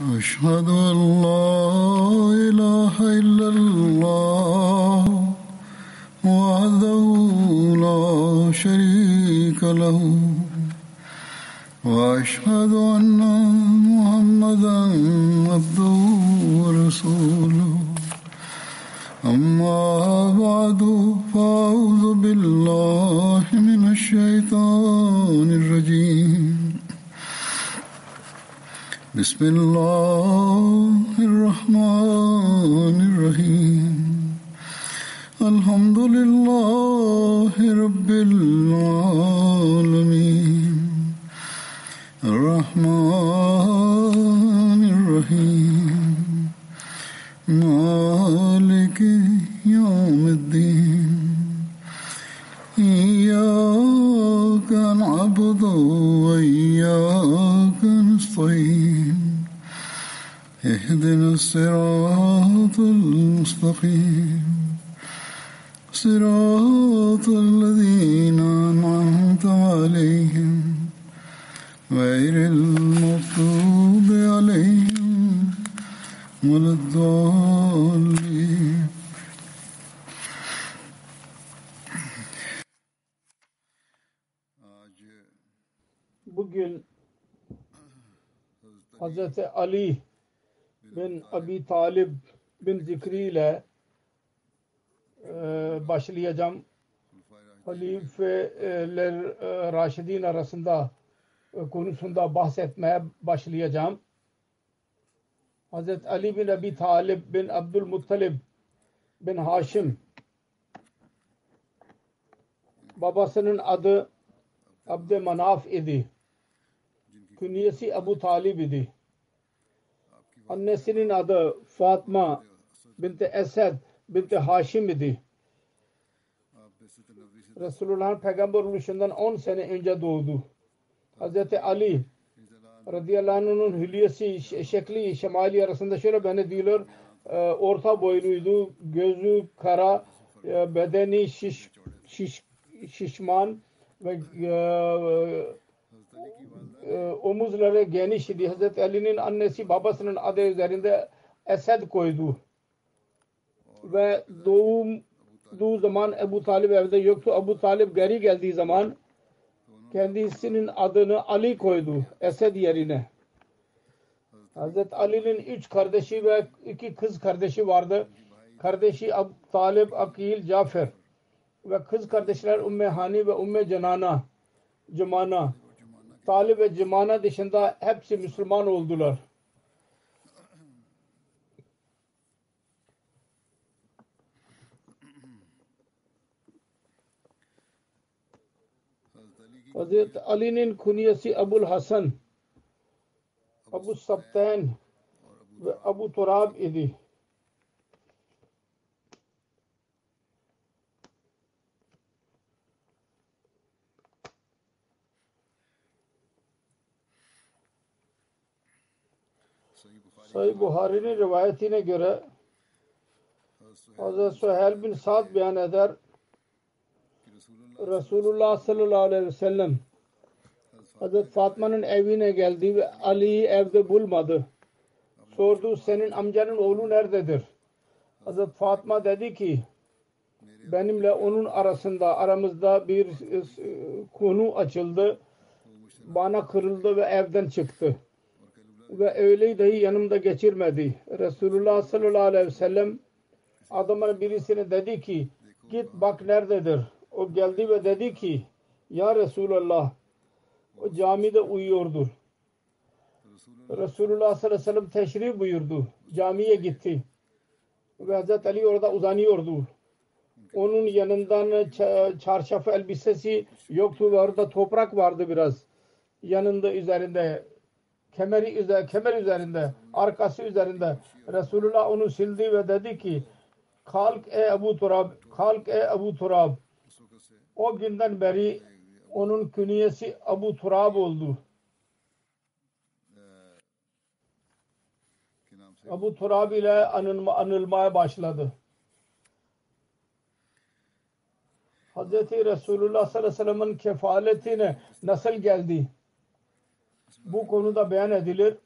أشهد أن لا إله إلا الله وحده لا شريك له وأشهد أن محمدا عبده ورسوله أما بعد فأعوذ بالله من الشيطان الرجيم بسم الله الرحمن الرحيم الحمد لله رب العالمين الرحمن الرحيم مالك يوم الدين إياك نعبد وإياك نستعين اهدنا الصراط المستقيم صراط الذين أنعمت عليهم غير المغضوب عليهم ولا الضالين. Bugün Hz. Ali bin Abi Talib bin Zikri ile başlayacağım. Halifeler Raşidin arasında konusunda bahsetmeye başlayacağım. Hz. Ali bin Abi Talib bin Abdülmuttalib bin Haşim, babasının adı Abdümanaf idi. Künyesi Abu Talib idi. Annesinin adı Fatma binti Esed binti Haşim idi. Resulullah'ın peygamber oluşundan 10 sene önce doğdu. Hz. Ali radıyallahu anh'ın hülyesi, şekli, şemali arasında şöyle benziyor. Orta boyluydu, gözü kara, bedeni şişman ve omuzları geniş idi. Hz. Ali'nin annesi babasının adı üzerinde Esed koydu. Ve doğduğu zaman Ebu Talib evde yoktu. Ebu Talib geri geldiği zaman kendisinin adını Ali koydu Esed yerine. Hz. Ali'nin 3 kardeşi ve 2 kız kardeşi vardı. Kardeşi Abu Talib, Akil, Cafer ve kız kardeşler Ümmü Hani ve Ümmü Cemana. Talib ve Cemana dışında hepsi Müslüman oldular. Hazreti Ali'nin kunyesi Abul Hasan, Abu Sabten ve Abu Turab idi. Sahih Buhari'nin rivayetine göre Hazreti Süheyl bin Sa'd beyan eder. Resulullah sallallahu aleyhi ve sellem Hazreti Fatma'nın evine geldi ve Ali'yi evde bulmadı. Sordu, senin amcanın oğlu nerededir? Hazreti Fatma dedi ki, benimle onun aramızda bir konu açıldı. Bana kırıldı ve evden çıktı. Ve öğleyi dahi yanımda geçirmedi. Resulullah sallallahu aleyhi ve sellem adamın birisine dedi ki, git bak nerededir? O geldi ve dedi ki, ya Resulullah, o camide uyuyordur. Resulullah sallallahu aleyhi ve sellem teşrif buyurdu. Camiye gitti. Ve Hazreti Ali orada uzanıyordu. Onun yanından çarşafı elbisesi yoktu ve orada toprak vardı biraz. Yanında üzerinde, kemer üzerinde, arkası üzerinde. Resulullah onu sildi ve dedi ki, kalk ey Ebu Turab, kalk ey Ebu Turab. O günden beri onun künyesi Abu Turab oldu. Abu Turab ile anılmaya başladı. Hz. Resulullah sallallahu aleyhi ve sellem'in kefaletine nasıl geldi? Bu konuda beyan edilir.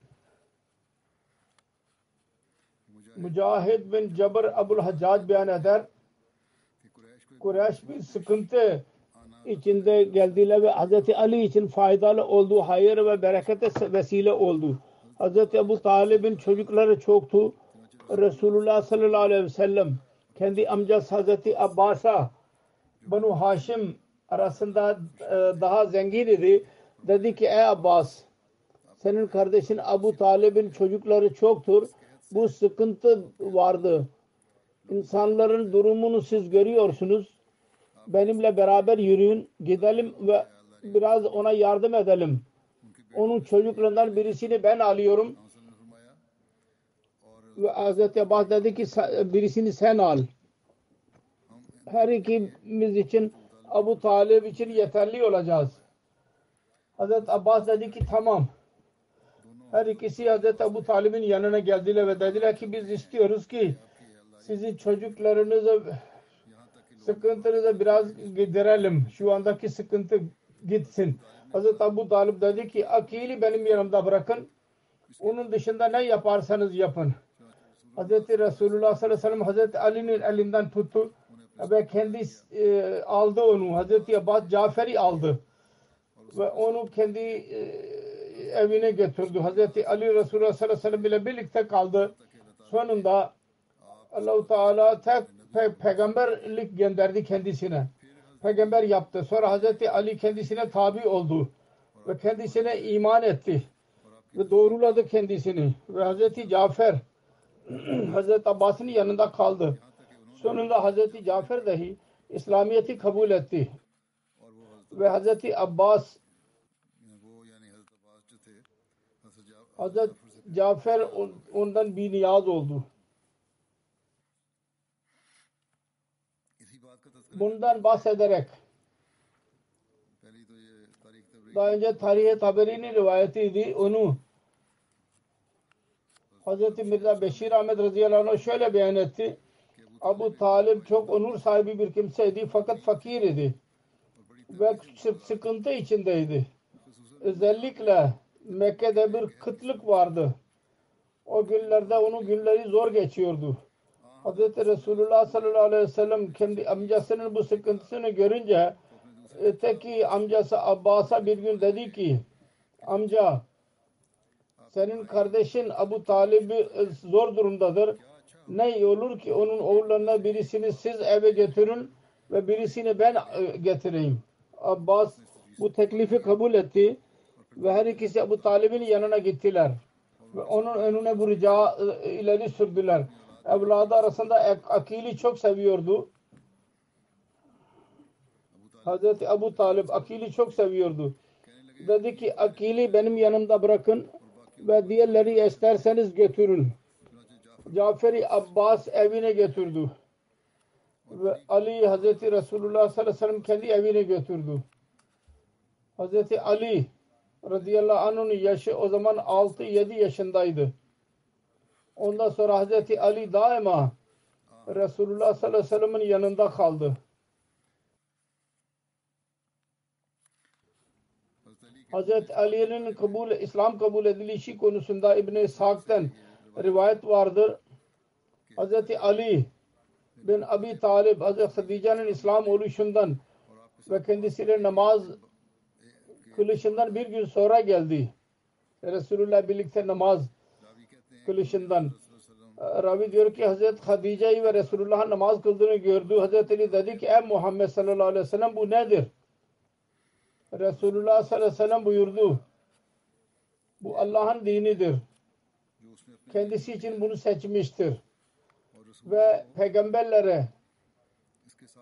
Mücahid bin Cebr Abul Haccac beyan eder. Kureyş bir sıkıntı içinde geldiler ve Hz. Ali için faydalı olduğu, hayır ve berekete vesile oldu. Hz. Ebu Talib'in çocukları çoktu. Resulullah sallallahu aleyhi ve sellem kendi amcası Hz. Abbas'a Banu Haşim arasında daha zengin idi. Dedi ki ey Abbas, senin kardeşin Ebu Talib'in çocukları çoktur. Bu sıkıntı vardı. İnsanların durumunu siz görüyorsunuz. Benimle beraber yürüyün, gidelim ve biraz ona yardım edelim. Onun çocuklarından birisini ben alıyorum. Ve Hz. Abbas dedi ki birisini sen al. Her ikimiz için Ebu Talib için yeterli olacağız. Hz. Abbas dedi ki tamam. Her ikisi Hz. Ebu Talib'in yanına geldiler ve dediler ki biz istiyoruz ki sizin çocuklarınızı sıkıntınızı biraz giderelim. Şu andaki sıkıntı gitsin. Hz. Ebu Talib dedi ki Akil'i benim yanımda bırakın. Onun dışında ne yaparsanız yapın. Hz. Resulullah sallallahu aleyhi ve sellem Hz. Ali'nin elinden tuttu ve kendisi aldı onu. Hz. Abbas Cafer'i aldı ve onu kendi evine götürdü. Hz. Ali Resulullah sallallahu aleyhi ve sellem ile birlikte kaldı. Sonunda Allah-u Teala tek peygamberlik gönderdi kendisine. Peygamber yaptı. Sonra Hz. Ali kendisine tabi oldu ve kendisine iman etti ve doğruladı kendisini. Ve Hz. Cafer Hz. Abbas'ın yanında kaldı. Sonunda Hz. Cafer dahi İslamiyet'i kabul etti. Ve Hz. Abbas Hz. Cafer ondan bir niyaz oldu. Bundan bahsederek daha önce Tarih-i Taberi'nin rivayetiydi. Onu Hz. Mirza Beşir Ahmet radıyallahu anh şöyle beyan etti. Ebu Talib çok onur sahibi bir kimseydi fakat fakir idi ve sıkıntı içindeydi. Özellikle Mekke'de bir kıtlık vardı. O günlerde onun günleri zor geçiyordu. Hz. Resulullah sallallahu aleyhi ve sellem kendi amcasının bu sıkıntısını görünce öteki amcası Abbas'a bir gün dedi ki amca senin kardeşin Ebu Talib zor durumdadır. Ne iyi olur ki onun oğullarına birisini siz eve götürün ve birisini ben getireyim. Abbas bu teklifi kabul etti ve her ikisi Ebu Talib'in yanına gittiler. Ve onun önüne bu rica ileri sürdüler. Evladı arasında Akil'i çok seviyordu. Hazreti Ebu Talib Akil'i çok seviyordu. Dedi ki Akil'i benim yanımda bırakın ve diğerleri isterseniz götürün. Cafer-i Abbas evine götürdü. Ve Ali Hazreti Resulullah sallallahu aleyhi ve sellem kendi evine götürdü. Hazreti Ali radıyallahu anh'ın yaşı o zaman 6-7 yaşındaydı. Ondan sonra Hazreti Ali daima Resulullah sallallahu aleyhi ve sellem'in yanında kaldı. Hazreti Ali'nin İslam kabul edilişi konusunda İbn-i İshak'tan rivayet vardır. Hazreti Ali bin Abi Talib Hazreti Hadice'nin İslam oluşundan ve kendisiyle namaz kılışından bir gün sonra geldi. Resulullah birlikte namaz kılışından. Ravi diyor ki Hazreti Hadice'yi ve Resulullah'ın namaz kıldığını gördü. Hazreti Ali dedi ki ey Muhammed sallallahu aleyhi ve sellem bu nedir? Resulullah sallallahu aleyhi ve sellem buyurdu. Bu Allah'ın dinidir. Kendisi için bunu seçmiştir. Ve peygamberlere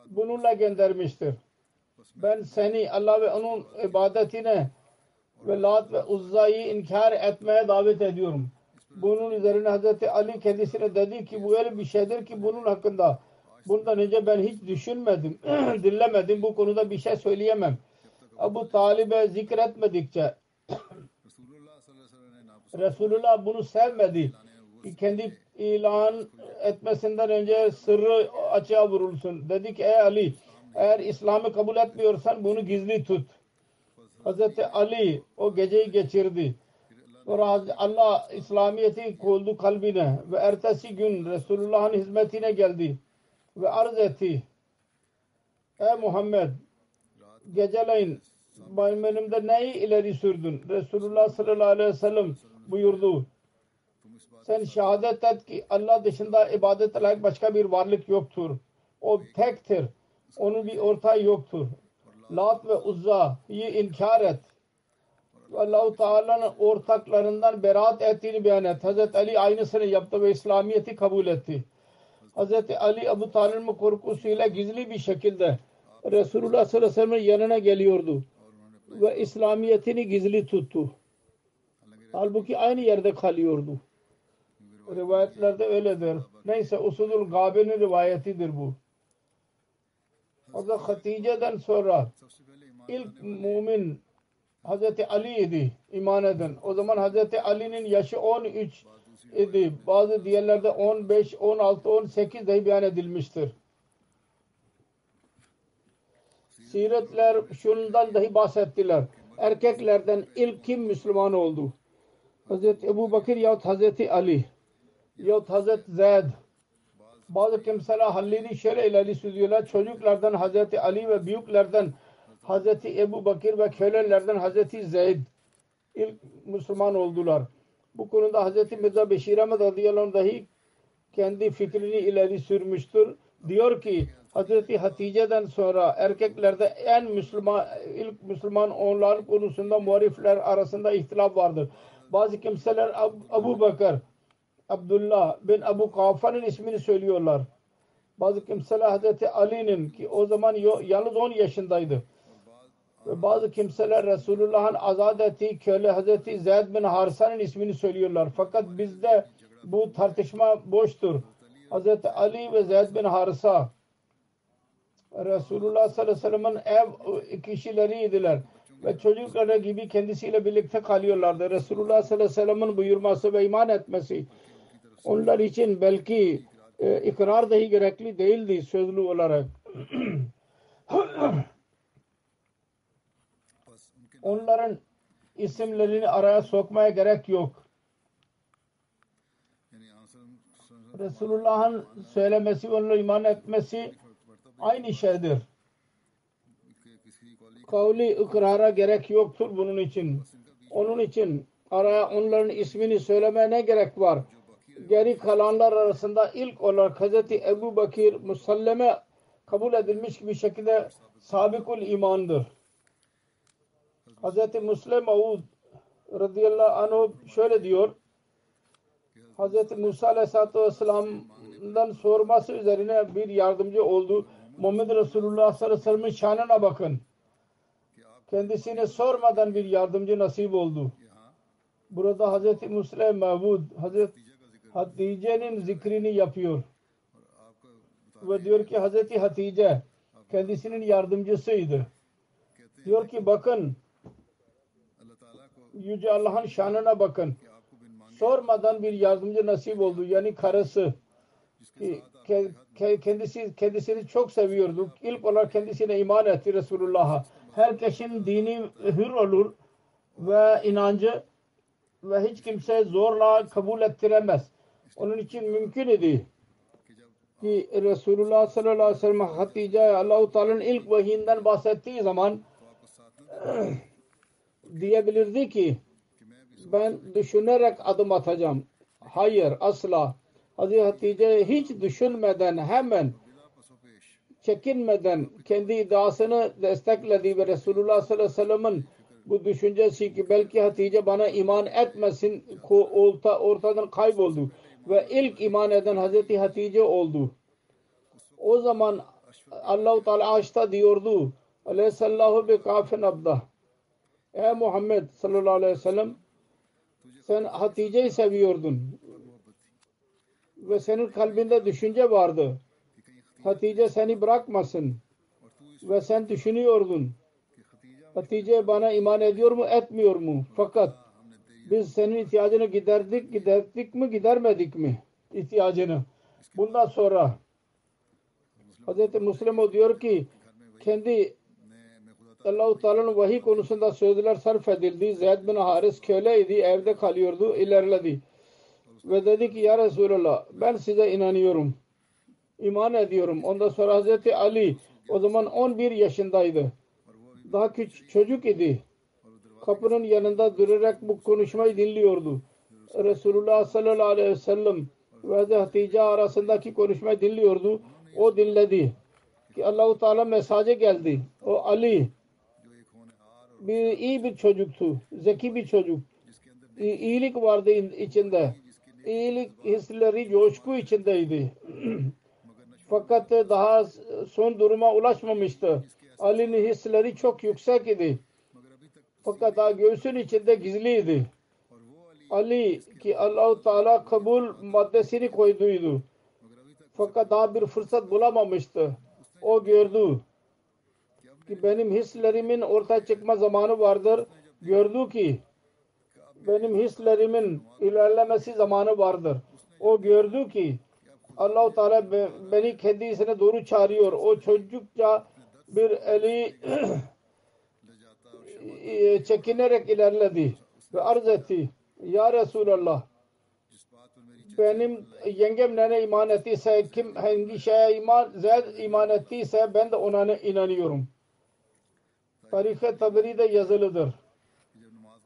bununla göndermiştir. Ben seni Allah ve onun ibadetine ve Lat ve Uzza'yı inkar etmeye davet ediyorum. Bunun üzerine Hazreti Ali kendisine dedi ki bu öyle bir şeydir ki bunun hakkında bundan önce ben hiç düşünmedim, dinlemedim. Bu konuda bir şey söyleyemem. Ebu Talib'e zikretmedikçe Resulullah bunu sevmedi. Kendi ilan etmesinden önce sırrı açığa vurulsun. Dedi ki ey Ali eğer İslam'ı kabul etmiyorsan bunu gizli tut. Hazreti Ali o geceyi geçirdi. Allah İslamiyet'i koydu kalbine ve ertesi gün Resulullah'ın hizmetine geldi ve arz etti. Ey Muhammed, geceleyin benim önümde neyi ileri sürdün? Resulullah sallallahu aleyhi ve sellem buyurdu. Sen şehadet et ki Allah dışında ibadet layık başka bir varlık yoktur. O tektir. Onun bir ortağı yoktur. Lat ve Uzza'yı inkar et. Allah-u Teala'nın ortaklarından beraat ettiğini beyan et. Hazreti Ali aynısını yaptı ve İslamiyet'i kabul etti. Hazreti Ali Ebu Talib'in korkusuyla gizli bir şekilde Resulullah sallallahu aleyhi ve sellem'in yanına geliyordu ve İslamiyet'ini gizli tuttu. Halbuki aynı yerde kalıyordu. Rivayetlerde öyledir. Neyse Usudul Gabe'nin rivayetidir bu. Hazreti Hatice'den sonra ilk mümin Hazreti Ali idi iman eden. O zaman Hazreti Ali'nin yaşı 13 idi. Bazı diğerlerde 15, 16, 18 dahi beyan edilmiştir. Siretler şundan dahi bahsettiler. Erkeklerden ilk kim Müslüman oldu? Hazreti Ebu Bakır yahut Hazreti Ali yahut Hazreti Zeyd. Bazı kimseler hallini şöyle ileri sürüyorlar. Çocuklardan Hazreti Ali ve büyüklerden Hazreti Ebu Bakır ve kölelerden Hazreti Zeyd ilk Müslüman oldular. Bu konuda Hazreti Mirza Beşir Ahmet radıyallahu anh dahi kendi fikrini ileri sürmüştür. Diyor ki Hazreti Hatice'den sonra erkeklerde ilk Müslüman onlar konusunda muharifler arasında ihtilaf vardır. Bazı kimseler Abu Bakır, Abdullah bin Abu Kafa'nın ismini söylüyorlar. Bazı kimseler Hazreti Ali'nin ki o zaman yalnız 10 yaşındaydı. Ve bazı kimseler Resulullah'ın azad ettiği köle Hazreti Zeyd bin Harisa'nın ismini söylüyorlar. Fakat bizde bu tartışma boştur. Hazreti Ali ve Zeyd bin Harisa Resulullah sallallahu aleyhi ve sellem'in ev kişileriydiler ve çocukları gibi kendisiyle birlikte kalıyorlardı. Resulullah sallallahu aleyhi ve sellem'in buyurması ve iman etmesi onlar için belki ikrar dahi gerekli değildi sözlü olarak. Onların isimlerini araya sokmaya gerek yok. Resulullah'ın söylemesi ve onunla iman etmesi aynı şeydir. Kavli ikrara gerek yoktur bunun için. Onun için araya onların ismini söylemeye ne gerek var? Geri kalanlar arasında ilk olarak Hazreti Ebu Bakır musalleme kabul edilmiş bir şekilde sabikul imandır. Hazreti Müslim Maud radıyallahu anh şöyle diyor. Hazreti Musa aleyhissalatü vesselam'dan sorması üzerine bir yardımcı oldu. Muhammed Resulullah sallallahu aleyhi ve sellem'in şanına bakın. Kendisine sormadan bir yardımcı nasip oldu. Burada Hazreti Müslim Maud Hazreti Hatice'nin zikrini yapıyor. Ve diyor ki Hazreti Hatice kendisinin yardımcısıydı. Diyor ki bakın Yüce Allah'ın şanına bakın. Sormadan bir yardımcı nasip oldu. Yani karısı kendisini çok seviyordu. İlk olarak kendisine iman etti Resulullah'a. Herkesin dini hür olur ve inancı ve hiç kimse zorla kabul ettiremez. Onun için mümkün idi ki Resulullah sallallahu aleyhi ve sellem Hatice'ye Allah-u Teala'nın ilk vahiyinden bahsettiği zaman diyebilirdi ki ben düşünerek adım atacağım. Hayır asla. Hazreti Hatice hiç düşünmeden hemen çekinmeden kendi iddiasını destekledi ve Resulullah sallallahu aleyhi ve sellem'in bu düşüncesi ki belki Hatice bana iman etmesin ortadan kayboldu ve ilk iman eden Hazreti Hatice oldu. O zaman Allah-u Teala Aş'ta diyordu Aleyhissallahu bi kafin abda. Ey Muhammed sallallahu aleyhi ve sellem sen Hatice'yi seviyordun ve senin kalbinde düşünce vardı. Hatice seni bırakmasın ve sen düşünüyordun. Hatice bana iman ediyor mu etmiyor mu? Fakat biz senin ihtiyacını giderdik mi gidermedik mi ihtiyacını? Bundan sonra Hz. Müslim diyor ki kendi Allah-u Teala'nın vahiy konusunda sözler sarf edildi. Zeyd bin Haris köleydi, evde kalıyordu, ilerledi. Ve dedi ki ya Resulallah ben size inanıyorum. İman ediyorum. Ondan sonra Hazreti Ali o zaman 11 yaşındaydı. Daha küçük çocuk idi. Kapının yanında durarak bu konuşmayı dinliyordu. Resulullah sallallahu aleyhi ve sellem ve Hazreti Hatice arasındaki konuşmayı dinliyordu. O dinledi ki Allah-u Teala mesaja geldi. O Ali iyi bir çocuktu. Zeki bir çocuk. İyilik vardı içinde. İyilik hisleri coşku içindeydi. Fakat daha son duruma ulaşmamıştı. Ali'nin hisleri çok yüksek idi. Fakat daha göğsün içinde gizliydi. Ali ki Allah-u Teala kabul maddesini koyduydu. Fakat daha bir fırsat bulamamıştı. O gördü ki benim hislerimin ortaya çıkma zamanı vardır. Gördü ki benim hislerimin ilerlemesi zamanı vardır. O gördü ki Allah-u Teala beni kendisine doğru çağırıyor. O çocukça bir eli çekinerek ilerledi ve arz etti. Ya Resulallah benim yengem nene iman ettiyse kim hangi şeye iman ettiyse ben de ona inanıyorum. Tarih-i Taberi'de yazılıdır.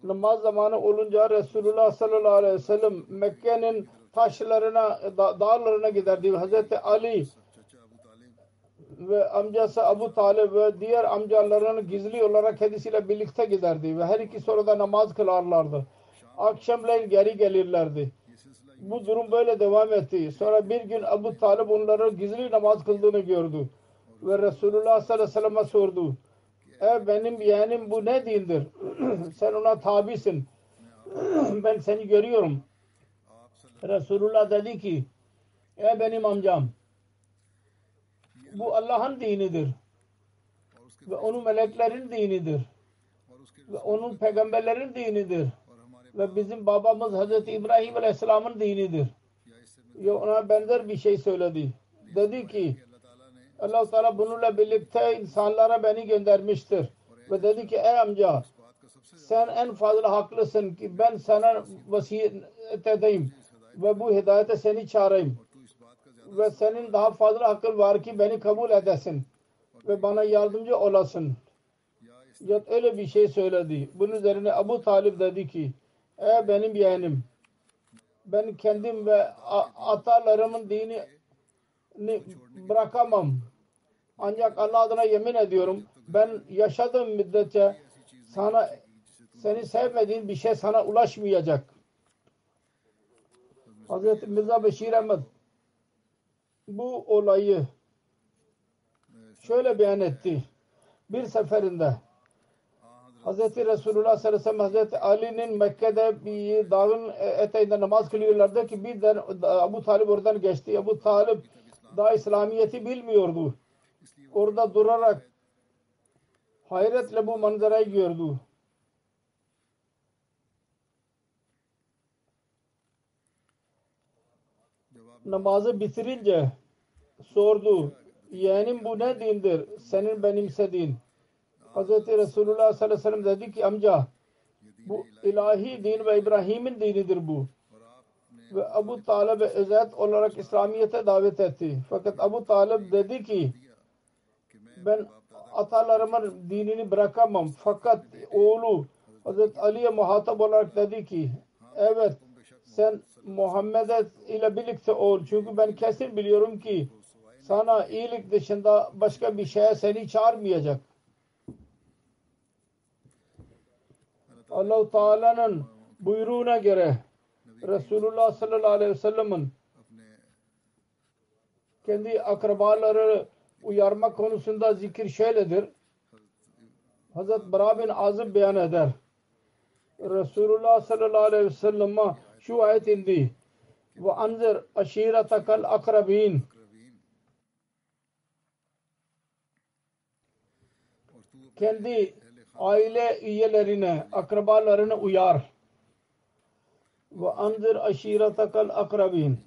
Namaz zamanı olunca Resulullah sallallahu aleyhi ve sellem Mekke'nin taşlarına, dağlarına giderdi. Hazreti Ali ve amcası Abu Talib ve diğer amcalarının gizli olarak kendisiyle birlikte giderdi ve her ikisi orada namaz kılarlardı. Akşamleyin geri gelirlerdi. Bu durum böyle devam etti. Sonra bir gün Abu Talib onların gizli namaz kıldığını gördü ve Resulullah sallallahu aleyhi ve sellem'e sordu. Benim yeğenim bu ne dindir? Sen ona tabisin. Ben seni görüyorum. Resulullah dedi ki benim amcam bu Allah'ın dinidir ve onun meleklerin dinidir ve onun peygamberlerin dinidir ve bizim babamız Hazreti İbrahim Aleyhisselam'ın dinidir. Ona benzer bir şey söyledi. Dedi ki Allah-u Teala bununla birlikte insanlara beni göndermiştir. Ve dedi ki ey amca sen en fazla haklısın ki ben sana vasiyet edeyim ve bu hidayete seni çağırayım. Ve senin daha fazla akıl var ki beni kabul edesin ve bana yardımcı olasın. Ya öyle bir şey söyledi. Bunun üzerine Abu Talib dedi ki benim yeğenim ben kendim ve atalarımın dinini bırakamam. Ancak Allah adına yemin ediyorum ben yaşadığım müddetçe seni sevmediğin bir şey sana ulaşmayacak. Hazreti Mirza Beşir Ahmet bu olayı şöyle beyan etti. Bir seferinde Hazreti Resulullah sallallahu aleyhi ve sellem Hazreti Ali'nin Mekke'de bir dağın eteğinde namaz kılıyorlardı ki birden Abu Talib oradan geçti. Abu Talib daha İslamiyet'i bilmiyordu. Orada durarak hayretle bu manzarayı gördü. Namazı bitirince sordu. Yeğenim bu ne dindir? Senin benimsediğin. Hazreti Resulullah sallallahu aleyhi ve sellem dedi ki amca bu ilahi din ve İbrahim'in dinidir bu. Ve Abu Talib'e özet olarak İslamiyet'e davet etti. Fakat Abu Talib dedi ki ben atalarımın dinini bırakamam. Fakat oğlu Hazreti Ali'ye muhatap olarak dedi ki evet sen Muhammed ile birlikte ol. Çünkü ben kesin biliyorum ki sana iyilik dışında başka bir şeye seni çağırmayacak. Allah-u Teala'nın buyruğuna göre Resulullah sallallahu aleyhi ve sellem'in kendi akrabaları uyarma konusunda zikir şöyledir. Hazreti Bara bin Azib beyan eder. Resulullah sallallahu aleyhi ve sellem'e şu ayet indi. Ve anzir aşiretakal akrabin. Kendi aile üyelerine, akrabalarına uyar. Ve anzir aşiretakal akrabin.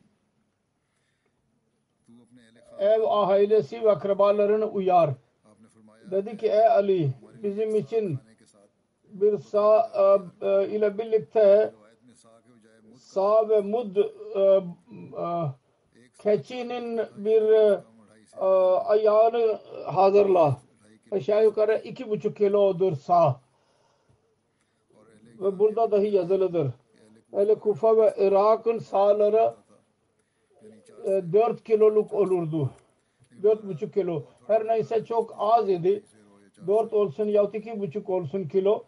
Ev ailesi ve akrabalarını uyar. Dedi ki ey Ali bizim için bir sağ ile birlikte sağ ve mud keçinin bir ayağını hazırla. Aşağı yukarı 2,5 kilodur sağ. Ve burada dahi yazılıdır. Öyle Kufa ve Irak'ın sağları 4 kiloluk olurdu. 4,5 kilo. Her neyse çok az idi. 4 olsun yahut 2,5 olsun kilo.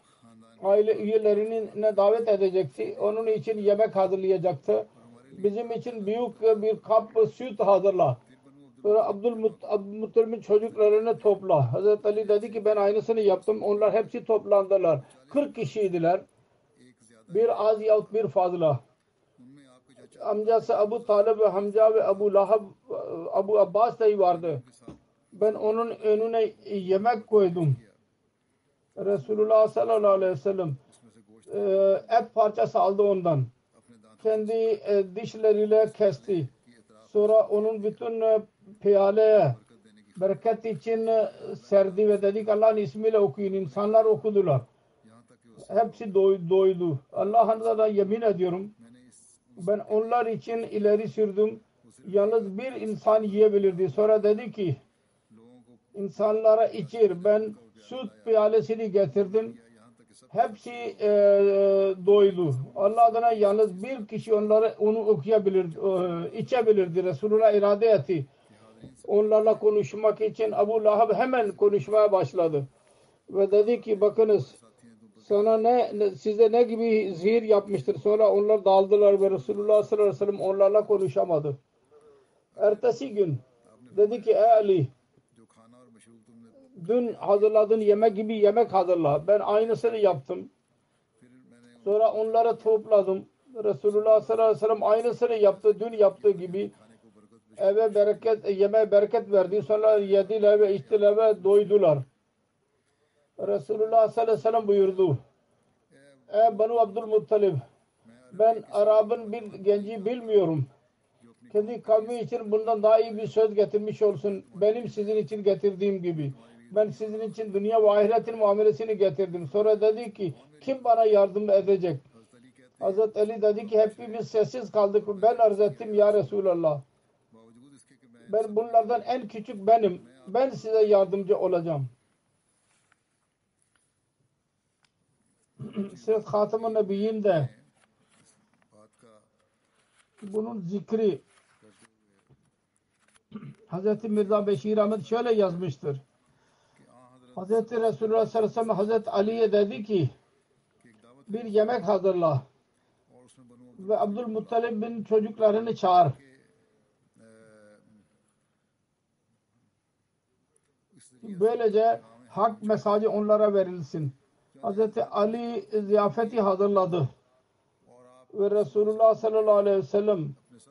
Aile üyelerini ne davet edecekti. Onun için yemek hazırlayacaktı. Bizim için büyük bir kap süt hazırla. Sonra Abdülmuttalib'in çocuklarını topla. Hazreti Ali dedi ki ben aynısını yaptım. Onlar hepsi toplandılar. 40 kişiydiler. Bir az yahut bir fazla. Amcası Abu Talib ve Hamza ve Abu Lahab, Abu Abbas da vardı. Ben onun önüne yemek koydum. Resulullah sallallahu aleyhi ve sellem et parçası aldı ondan. Kendi dişleriyle kesti. Sonra onun bütün piyaleye bereket için serdi ve dedik Allah'ın ismiyle okuyun. İnsanlar okudular. Hepsi doydu. Allah'ın da yemin ediyorum. Ben onlar için ileri sürdüm. Yalnız bir insan yiyebilirdi. Sonra dedi ki insanlara içir. Ben süt piyalesini getirdim. Hepsi doydu. Allah adına yalnız bir kişi onu okuyabilirdi, içebilirdi. Resulullah irade etti. Onlarla konuşmak için Abu Lahab hemen konuşmaya başladı. Ve dedi ki bakınız sana size ne gibi zehir yapmıştır. Sonra onlar daldılar ve Resulullah sallallahu aleyhi ve sellem onlarla konuşamadı. Ertesi gün dedi ki ey Ali dün hazırladığın yemek gibi yemek hazırla. Ben aynısını yaptım. Sonra onları topladım. Resulullah sallallahu aleyhi ve sellem aynısını yaptı. Dün yaptığı gibi eve bereket, yemeğe bereket verdi. Sonra yediler ve içtiler ve doydular. Resulullah sallallahu aleyhi ve sellem buyurdu. Ey Banu Abdülmuttalib ben Arap'ın bir genci bilmiyorum. Kendi kavmi için bundan daha iyi bir söz getirmiş olsun. Benim sizin için getirdiğim gibi. Ben sizin için dünya ve ahiretin muamelesini getirdim. Sonra dedi ki kim bana yardım edecek? Hazreti Ali dedi ki hepimiz sessiz kaldık. Ben arz ettim ya Resulallah. Ben bunlardan en küçük benim. Ben size yardımcı olacağım. Sırf Hatem-ı Nebiyyin'de bunun zikri Hazreti Mirza Beşir Ahmet şöyle yazmıştır. Hazreti Resulullah sallallahu aleyhi ve sellem Hazreti Ali'ye dedi ki bir yemek hazırla ve Abdülmuttalib'in çocuklarını çağır. Böylece hak mesajı onlara verilsin. Hazreti Ali ziyafeti hazırladı. Ve Resulullah sallallahu aleyhi ve sellem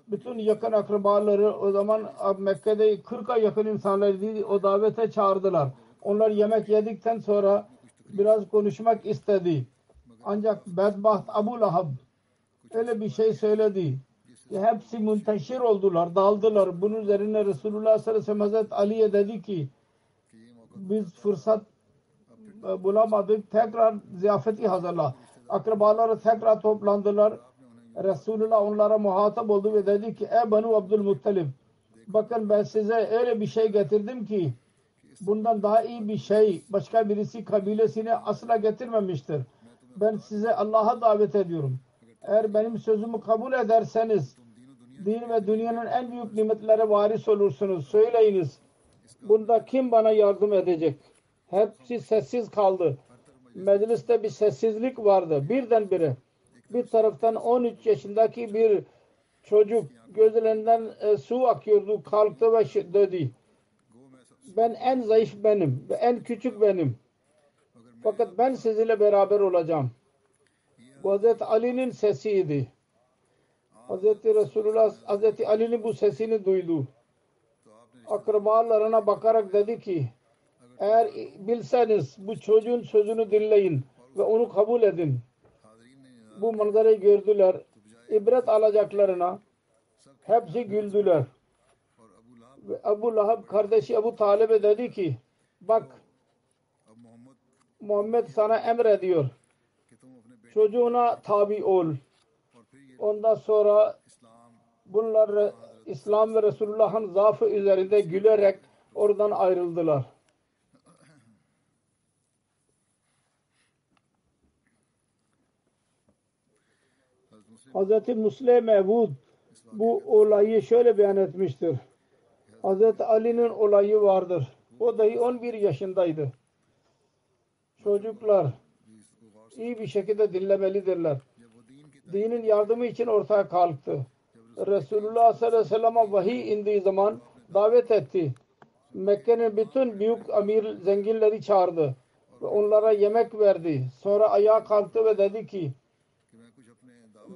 bütün yakın akrabaları o zaman Mekke'de 40'a yakın insanları o davete çağırdılar. Onlar yemek yedikten sonra biraz konuşmak istedi. Ancak bedbaht Abu Lahab öyle bir şey söyledi ki hepsi münteşir oldular, daldılar. Bunun üzerine Resulullah sallallahu aleyhi ve sellem Hazreti Ali'ye dedi ki biz fırsat bulamadık. Tekrar ziyafeti hazırla. Akrabaları tekrar toplandılar. Resulullah onlara muhatap oldu ve dedi ki ey Banu Abdülmuttalib bakın ben size öyle bir şey getirdim ki bundan daha iyi bir şey başka birisi kabilesine asla getirmemiştir. Ben size Allah'a davet ediyorum. Eğer benim sözümü kabul ederseniz din ve dünyanın en büyük nimetlere varis olursunuz. Söyleyiniz. Bunda kim bana yardım edecek? Hepsi sessiz kaldı. Mecliste bir sessizlik vardı. Birdenbire bir taraftan 13 yaşındaki bir çocuk gözlerinden su akıyordu. Kalktı ve dedi. Ben en zayıf benim ve en küçük benim. Fakat ben sizinle beraber olacağım. Bu Hazreti Ali'nin sesiydi. Hazreti Resulullah Hazreti Ali'nin bu sesini duydu. Akrabalarına bakarak dedi ki eğer bilseniz bu çocuğun sözünü dinleyin ve onu kabul edin. Bu manzarayı gördüler. İbret alacaklarına hepsi güldüler. Ve Abu Lahab kardeşi Abu Talib'e dedi ki bak Muhammed sana emrediyor. Çocuğuna tabi ol. Ondan sonra bunlar İslam ve Resulullah'ın zaafı üzerinde gülerek oradan ayrıldılar. Hz. Musleh Mevud bu olayı şöyle beyan etmiştir. Hz. Ali'nin olayı vardır. O dahi 11 yaşındaydı. Çocuklar iyi bir şekilde dinlemelidirler. Dinin yardımı için ortaya kalktı. Resulullah sallallahu aleyhi ve sellem'e vahiy indiği zaman davet etti. Mekke'nin bütün büyük amir zenginleri çağırdı ve onlara yemek verdi. Sonra ayağa kalktı ve dedi ki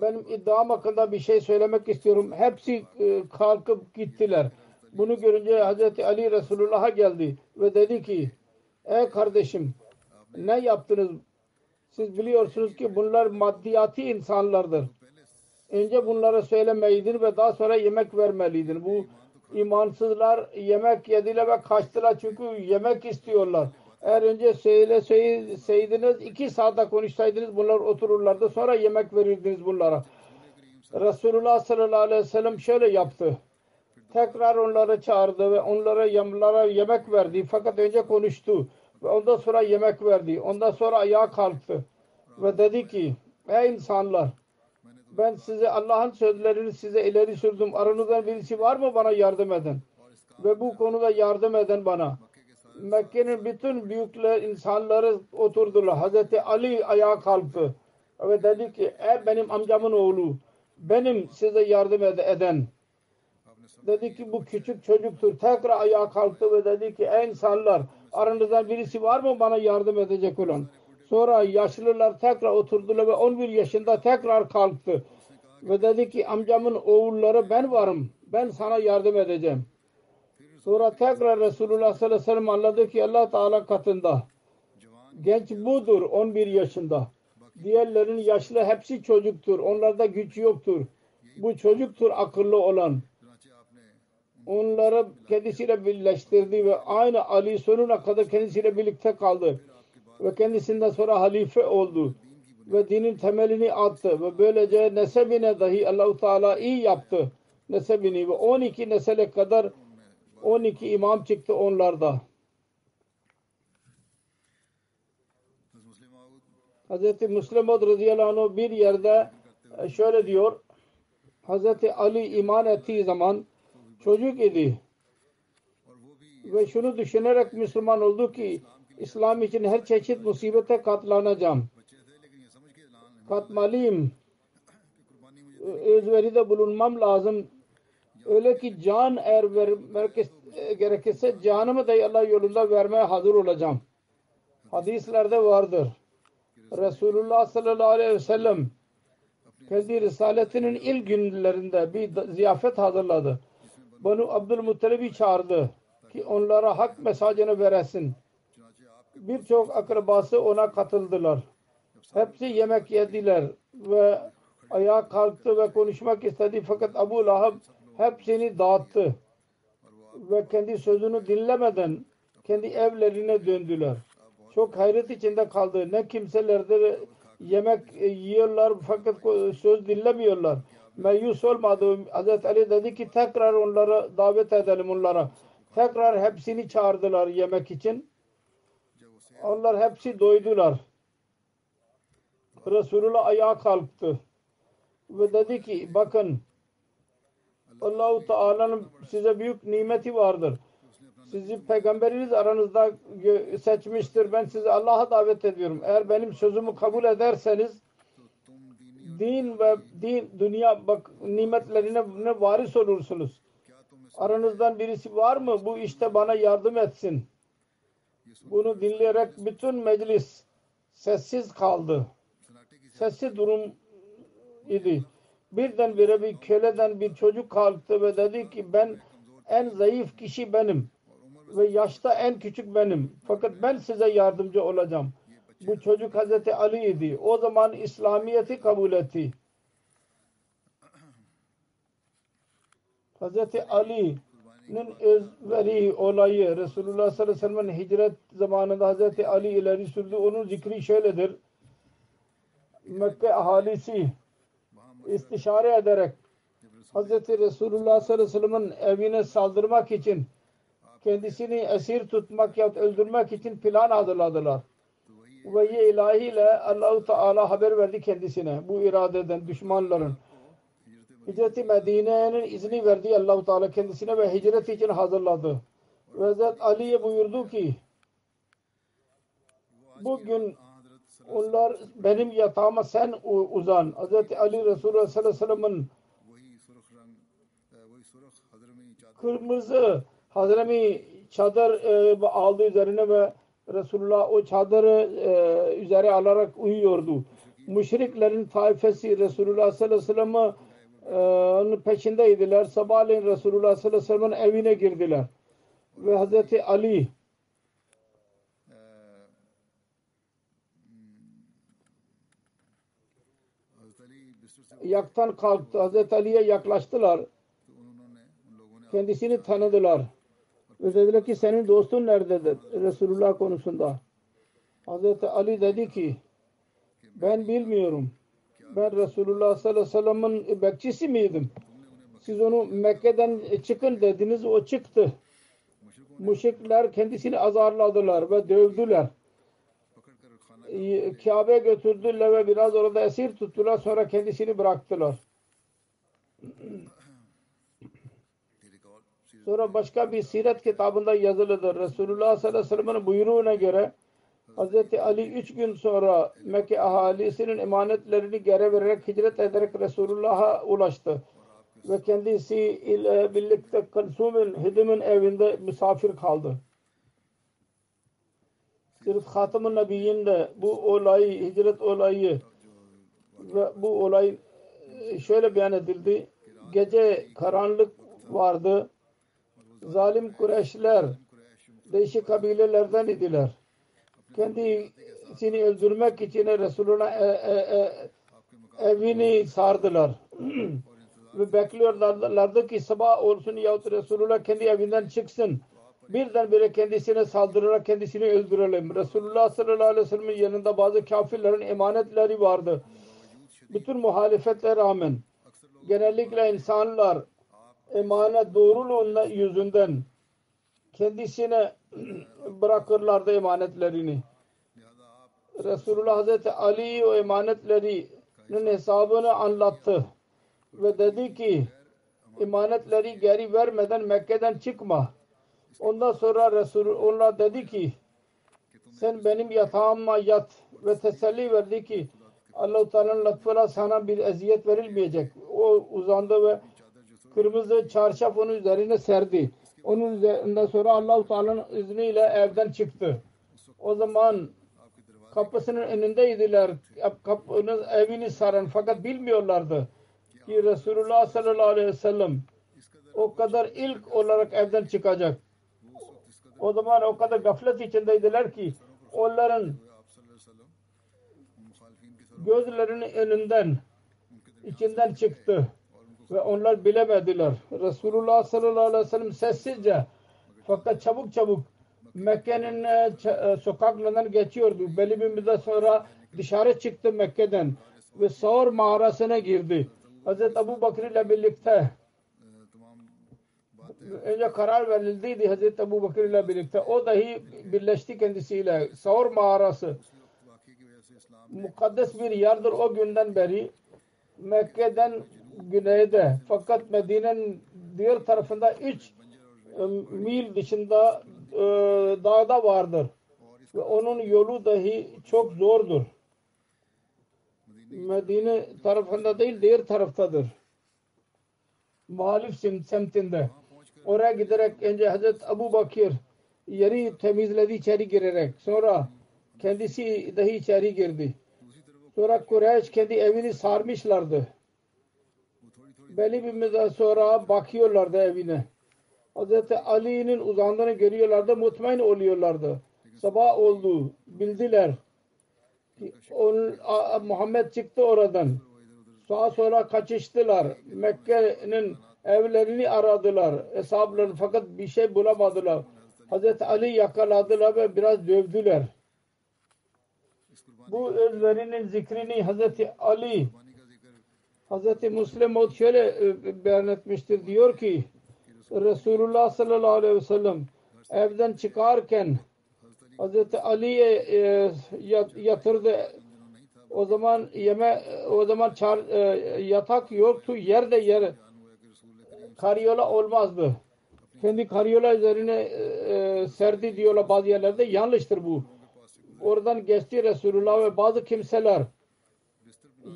benim iddiam hakkında bir şey söylemek istiyorum. Hepsi kalkıp gittiler. Bunu görünce Hz. Ali Resulullah'a geldi ve dedi ki ey kardeşim ne yaptınız? Siz biliyorsunuz ki bunlar maddiyati insanlardır. Önce bunlara söylemeydin ve daha sonra yemek vermeliydin. Bu imansızlar yemek yediler ve kaçtılar çünkü yemek istiyorlar. Eğer önce söyleseydiniz 2 saatte konuşsaydınız bunlar otururlardı. Sonra yemek verirdiniz bunlara. Resulullah sallallahu aleyhi ve sellem şöyle yaptı. Tekrar onları çağırdı ve onlara yemek verdi. Fakat önce konuştu ve ondan sonra yemek verdi. Ondan sonra ayağa kalktı ve dedi ki ey insanlar ben size Allah'ın sözlerini size ileri sürdüm. Aranızdan birisi var mı bana yardım eden? Ve bu konuda yardım eden bana. Mekke'nin bütün büyükler insanları oturdular. Hazreti Ali ayağa kalktı ve dedi ki ey benim amcamın oğlu benim size yardım eden. Dedi ki bu küçük çocuktur. Tekrar ayağa kalktı ve dedi ki ey insanlar aranızdan birisi var mı bana yardım edecek olan? Sonra yaşlılar tekrar oturdular ve 11 yaşında tekrar kalktı. Ve dedi ki amcamın oğulları ben varım. Ben sana yardım edeceğim. Sonra tekrar Resulullah sallallahu aleyhi ve sellem anladı ki Allah Teala katında. Genç budur 11 yaşında. Diğerlerin yaşlı hepsi çocuktur. Onlarda güç yoktur. Bu çocuktur akıllı olan. Onları kendisiyle birleştirdi ve aynı Ali sonuna kadar kendisiyle birlikte kaldı. Ve kendisinden sonra halife oldu. Ve dinin temelini attı. Ve böylece nesebine dahi Allah-u Teala iyi yaptı. Nesebini ve 12 nesile kadar 12 imam çıktı onlarda. Hz. Musleh Mevud radıyallahu anh bir yerde şöyle diyor. Hz. Ali iman ettiği zaman çocuk idi. Ve şunu düşünerek Müslüman oldu ki İslam için her çeşit musibete katlanacağım. Katmalıyım. Özveride bulunmam lazım. Öyle ki can eğer vermek gerekirse canımı da Allah yolunda vermeye hazır olacağım. Hadislerde vardır. Resulullah sallallahu aleyhi ve sellem kendi risaletinin ilk günlerinde bir ziyafet hazırladı. Banu Abdülmuttalib'i çağırdı ki onlara hak mesajını veresin. Birçok akrabası ona katıldılar. Hepsi yemek yediler ve ayağa kalktı ve konuşmak istedi. Fakat Abu Lahab hepsini dağıttı ve kendi sözünü dinlemeden kendi evlerine döndüler. Çok hayret içinde kaldı. Ne kimselerde yemek yiyorlar fakat söz dinlemiyorlar. Meyus olmadı. Hazreti Ali dedi ki tekrar onlara davet edelim onlara. Tekrar hepsini çağırdılar yemek için. Onlar hepsi doydular. Resulullah ayağa kalktı ve dedi ki bakın Allah-u Teala'nın size büyük nimeti vardır. Sizi peygamberiniz aranızda seçmiştir. Ben sizi Allah'a davet ediyorum. Eğer benim sözümü kabul ederseniz din ve dünya nimetlerine varis olursunuz. Aranızdan birisi var mı? Bu işte bana yardım etsin. Bunu dinleyerek bütün meclis sessiz kaldı. Sessiz durum idi. Birdenbire bir köleden bir çocuk kalktı ve dedi ki ben en zayıf kişi benim ve yaşta en küçük benim. Fakat ben size yardımcı olacağım. Bu çocuk Hazreti Ali idi. O zaman İslamiyet'i kabul etti. Hazreti Ali özveri olayı Resulullah sallallahu aleyhi ve sellem'in hicret zamanında Hazreti Ali ileri sürdü. Onun zikri şöyledir. Mekke ahalisi istişare ederek Hazreti Resulullah sallallahu aleyhi ve sellem'in evine saldırmak için, kendisini esir tutmak ya öldürmek için plan hazırladılar. Ve ilahiyle Allah-u Teala haber verdi kendisine bu iradeden düşmanların. Hicret-i Medine'nin izni verdi Allah-u Teala kendisine ve hicret için hazırladı. Ve Hazreti Ali'ye buyurdu ki bugün onlar benim yatağıma sen uzan. Hazreti Ali Resulullah sallallahu aleyhi ve sellem'in kırmızı Hazremi çadır aldı üzerine ve Resulullah o çadırı üzere alarak uyuyordu. Müşriklerin taifesi Resulullah sallallahu aleyhi ve sellem'in peşindeydiler. Sabahleyin Resulullah sallallahu aleyhi ve sellem'in evine girdiler. Ve Hazreti Ali yaktan kalktı. Hazreti Ali'ye yaklaştılar. Kendisini tanıdılar. Ve dediler ki senin dostun nerededir? Resulullah konusunda. Hazreti Ali dedi ki ben bilmiyorum. Ben Resulullah sallallahu aleyhi ve sellem'in bekçisi miydim? Siz onu Mekke'den çıkın dediniz. O çıktı. Müşrikler kendisini azarladılar ve dövdüler. Kabe'ye götürdüler ve biraz orada esir tuttular. Sonra kendisini bıraktılar. Sonra başka bir siret kitabında yazılıdır. Resulullah sallallahu aleyhi ve sellem'in buyruğuna göre Hazreti Ali 3 gün sonra Mekke ahalisinin emanetlerini geri vererek hicret ederek Resulullah'a ulaştı. Ve kendisi ile birlikte Kalsum'un Hidim'in evinde misafir kaldı. Sirat Hatam-ı Nebiyyi'nde bu olayı, hicret olayı ve bu olay şöyle beyan edildi. Gece karanlık vardı. Zalim Kureyşler değişik kabilelerden idiler. Kendisini öldürmek için Resulullah evini sardılar. Ve bekliyorlardı ki sabah olsun yahut Resulullah kendi evinden çıksın. Birdenbire kendisine saldırarak kendisini öldürelim. Resulullah sallallahu aleyhi ve sellem'in yanında bazı kafirlerin emanetleri vardı. Bütün muhalefetlere rağmen genellikle insanlar emanet doğruluğunun yüzünden kendisine bırakırlardı emanetlerini. Resulullah Hazreti Ali o emanetlerinin hesabını anlattı ve dedi ki emanetleri geri vermeden Mekke'den çıkma. Ondan sonra Resulullah dedi ki sen benim yatağıma yat ve teselli verdi ki Allah-u Teala'nın lütfuyla sana bir eziyet verilmeyecek. O uzandı ve kırmızı çarşaf onun üzerine serdi. Onun üzerinden sonra Allah-u Teala'nın izniyle evden çıktı. O zaman kapısının önündeydiler. Kapının evini saran fakat bilmiyorlardı ki Resulullah sallallahu aleyhi ve sellem o kadar ilk olarak evden çıkacak. O zaman o kadar gaflet içindeydiler ki onların gözlerinin önünden içinden çıktı ve onlar bilemediler. Resulullah sallallahu aleyhi ve sellem sessizce fakat çabuk çabuk Mekke'nin sokaklarından geçiyordu. Belli bir müddet sonra dışarı çıktı Mekke'den ve Savr mağarasına girdi. Hazreti Ebu Bakr ile birlikte önce karar verildiydi Hazreti Ebu Bakr ile birlikte. O dahi birleşti kendisiyle. Savr mağarası mukaddes bir yerdir o günden beri. Mekke'den güneyde fakat Medine'nin diğer tarafında 3 mil dışında dağda vardır. Ve onun yolu dahi çok zordur. Medine tarafında değil diğer taraftadır. Muhalif semtinde. Oraya giderek önce Hazreti Ebu Bakır yeri temizledi içeri girerek. Sonra kendisi dahi içeri girdi. Sonra Kureyş kendi evini sarmışlardı. Belli bir müddet sonra bakıyorlardı evine. Hazreti Ali'nin uzandığını görüyorlardı. Mutmain oluyorlardı. Sabah oldu. Bildiler ki Muhammed çıktı oradan. Sağa sola kaçıştılar. Mekke'nin evlerini aradılar. Hesaplarını fakat bir şey bulamadılar. Hazreti Ali yakaladılar ve biraz dövdüler. Bu özverinin zikrini Hazreti Ali Hazreti Müslim şöyle beyan etmiştir. Diyor ki Resulullah sallallahu aleyhi ve sellem evden çıkarken Hazreti Ali'ye yatırdı. O zaman yatak yoktu. Yer karyola olmazdı. Kendi karyola üzerine serdi diyorlar bazı yerlerde. Yanlıştır bu. Oradan geçti Resulullah ve bazı kimseler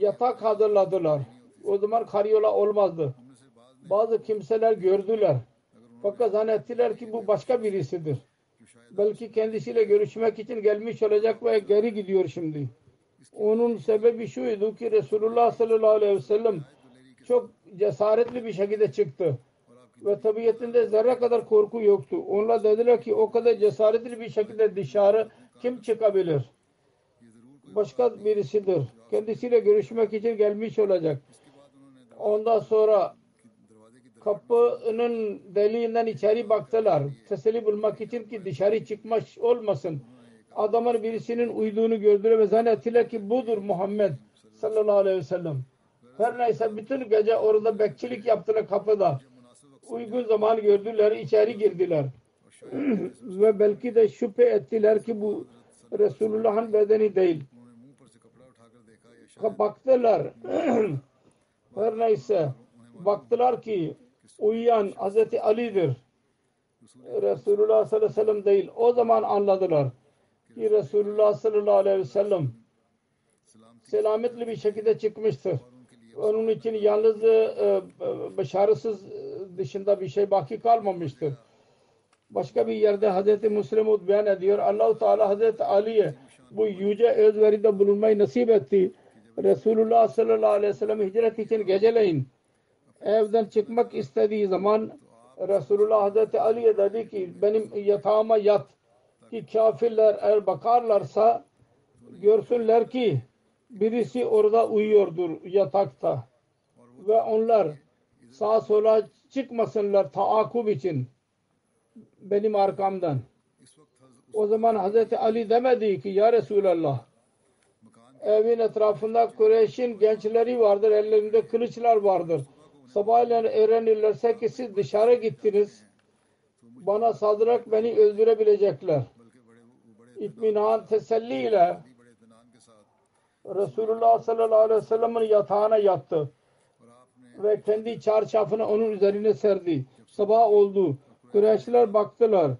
yatak hazırladılar. O zaman karyola olmazdı. Bazı kimseler gördüler. Fakat zannettiler ki bu başka birisidir. Belki kendisiyle görüşmek için gelmiş olacak ve geri gidiyor şimdi. Onun sebebi şuydu ki Resulullah sallallahu aleyhi ve sellem çok cesaretli bir şekilde çıktı. Ve tabiatında zerre kadar korku yoktu. Onlar dediler ki o kadar cesaretli bir şekilde dışarı kim çıkabilir? Başka birisidir. Kendisiyle görüşmek için gelmiş olacak. Ondan sonra kapının deliğinden içeri baktılar. Teselli bulmak için ki dışarı çıkmış olmasın. Adamın birisinin uyuduğunu gördüler ve zannettiler ki budur Muhammed sallallahu aleyhi ve sellem. Her neyse bütün gece orada bekçilik yaptılar kapıda. Uygun zaman gördüler, içeri girdiler. Ve belki de şüphe ettiler ki bu Resulullah'ın bedeni değil. Baktılar. Her neyse baktılar ki uyuyan Hazreti Ali'dir. Resulullah sallallahu aleyhi ve sellem değil. O zaman anladılar ki Resulullah sallallahu aleyhi ve sellem selametli bir şekilde çıkmıştır. Onun için yalnız başarısız dışında bir şey baki kalmamıştır. Başka bir yerde Hazreti Müslim beyan ediyor. Allah-u Teala Hazreti Ali'ye bu yüce özveride bulunmayı nasip etti. Resulullah sallallahu aleyhi ve sellem hicret için geceleyin evden çıkmak istediği zaman Resulullah Hazreti Ali'ye dedi ki benim yatağıma yat ki kafirler eğer bakarlarsa görsünler ki birisi orada uyuyordur yatakta ve onlar sağa sola çıkmasınlar taakkub için benim arkamdan. O zaman Hazreti Ali demedi ki ya Resulallah evin etrafında Kureyş'in gençleri vardır, ellerinde kılıçlar vardır. Sabahleyin öğrenirlerse ki siz dışarı gittiniz, bana saldırarak beni öldürebilecekler. İtminan, teselliyle Resulullah sallallahu aleyhi ve sellem'in yatağına yattı ve kendi çarşafını onun üzerine serdi. Sabah oldu. Kureyşliler baktılar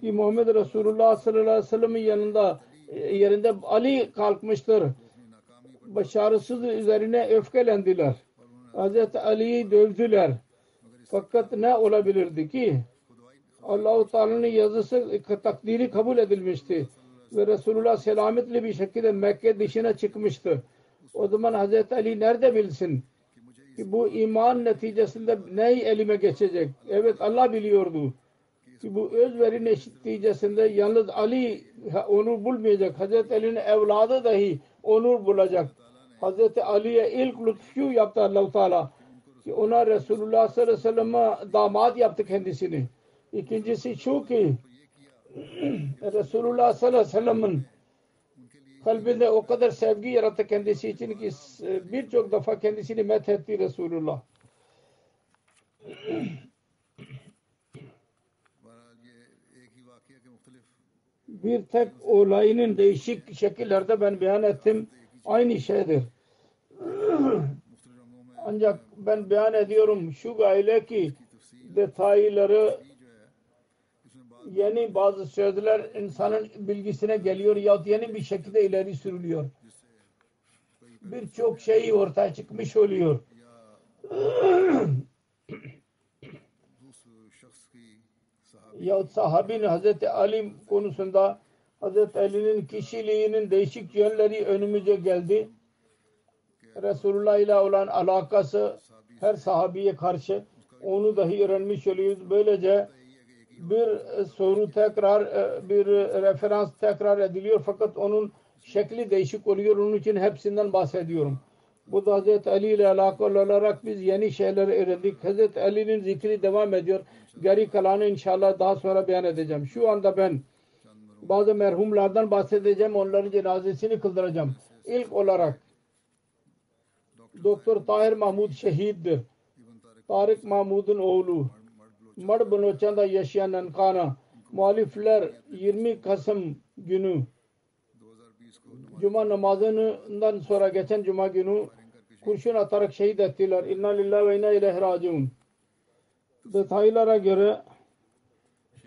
ki Muhammed Resulullah sallallahu aleyhi ve sellem'in yerinde Ali kalkmıştır. Başarısız üzerine öfkelendiler. Hazreti Ali'yi dövdüler. Fakat ne olabilirdi ki? Allah-u Teala'nın yazısı takdiri kabul edilmişti. Ve Resulullah selametli bir şekilde Mekke dışına çıkmıştı. O zaman Hazreti Ali nerede bilsin ki bu iman neticesinde neyi elime geçecek? Evet Allah biliyordu ki bu özveri neticesinde yalnız Ali onur bulmayacak. Hazreti Ali'nin evladı dahi onur bulacak. Hazreti Ali'ye ilk lütfu yaptı Allah-u Teala ki ona Resulullah sallallahu aleyhi ve sellem'e damat yaptı kendisini. İkincisi şu ki Resulullah sallallahu aleyhi ve sellem'in kalbinde o kadar sevgi yarattı kendisi için ki birçok defa kendisini methetti Resulullah. Bir tek olayının değişik şekillerde ben beyan ettim. Aynı şeydir. Ancak ben beyan ediyorum şu gayle ki detayları yeni bazı sözler insanın bilgisine geliyor yahut yeni bir şekilde ileri sürülüyor. Birçok şey ortaya çıkmış oluyor. Yahut sahabin Hazreti Ali konusunda Hazreti Ali'nin kişiliğinin değişik yönleri önümüze geldi. Resulullah ile olan alakası her sahabiye karşı onu dahi öğrenmiş oluyoruz. Böylece bir soru tekrar, bir referans tekrar ediliyor fakat onun şekli değişik oluyor. Onun için hepsinden bahsediyorum. Bu da Hazreti Ali ile alakalı olarak biz yeni şeyler öğrendik. Hazreti Ali'nin zikri devam ediyor. Geri kalanı inşallah daha sonra beyan edeceğim. Şu anda ben bazı merhumlardan bahsedeceğim. Onların cenazesini kıldıracağım. İlk olarak Doktor Tahir Mahmud şehittir. Tarık Mahmud'un oğlu. Mad Baloch'ta yaşayan Nankana. Muhalifler 20 Kasım günü Cuma namazından sonra geçen Cuma günü kurşun atarak şehit ettiler. İnna lillahi ve inna ileyhi raciun. Detaylara göre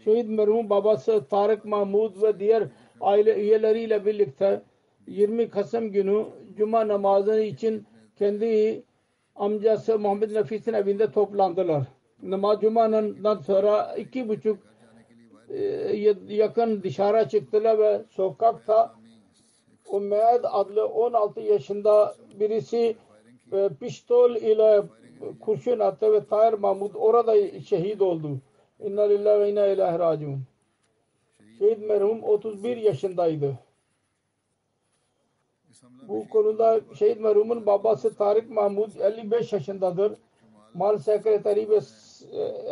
şehit merhum babası Tarık Mahmud ve diğer aile üyeleriyle birlikte 20 Kasım günü Cuma namazı için kendi amcası Muhammed Nefis'in evinde toplandılar. Cuma'dan sonra 2:30 yakın dışarı çıktılar ve sokakta Umeyd adlı 16 yaşında birisi pistol ile kurşun attı ve Tahir Mahmud orada şehit oldu. İnna lillahi ve inna ileyhi raciun. Şehit merhum 31 yaşındaydı. Bu konuda şehit merhumun babası Tarık Mahmud 55 yaşındadır. Mal sekreteri ve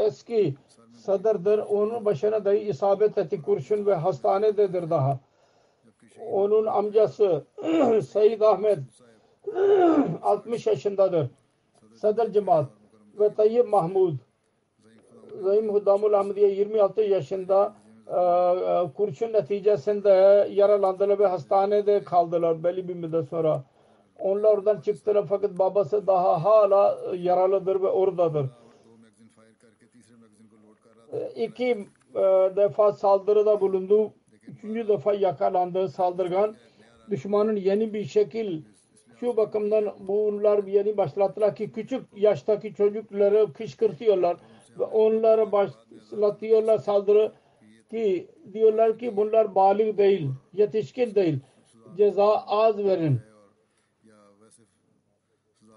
eski sadırdır. Onun başına dahi isabet etti kurşun ve hastanededir daha. Onun amcası Said Ahmet 60 yaşındadır. Sadr Cemaat ve Tayyip Mahmud Zahim Hudamul Ahmediye 26 yaşında kurşun neticesinde yaralandılar ve hastanede kaldılar belli bir müddet sonra. Onlar oradan çıktılar fakat babası daha hala yaralıdır ve oradadır. İki defa saldırıda bulundu. Üçüncü defa yakalandı saldırgan. Düşmanın yeni bir şekil şu bakımdan bunlar yeni başlattılar ki küçük yaştaki çocukları kışkırtıyorlar ve onlara başlatıyorlar saldırı ki diyorlar ki bunlar balik değil, yetişkin değil. Ceza az verin.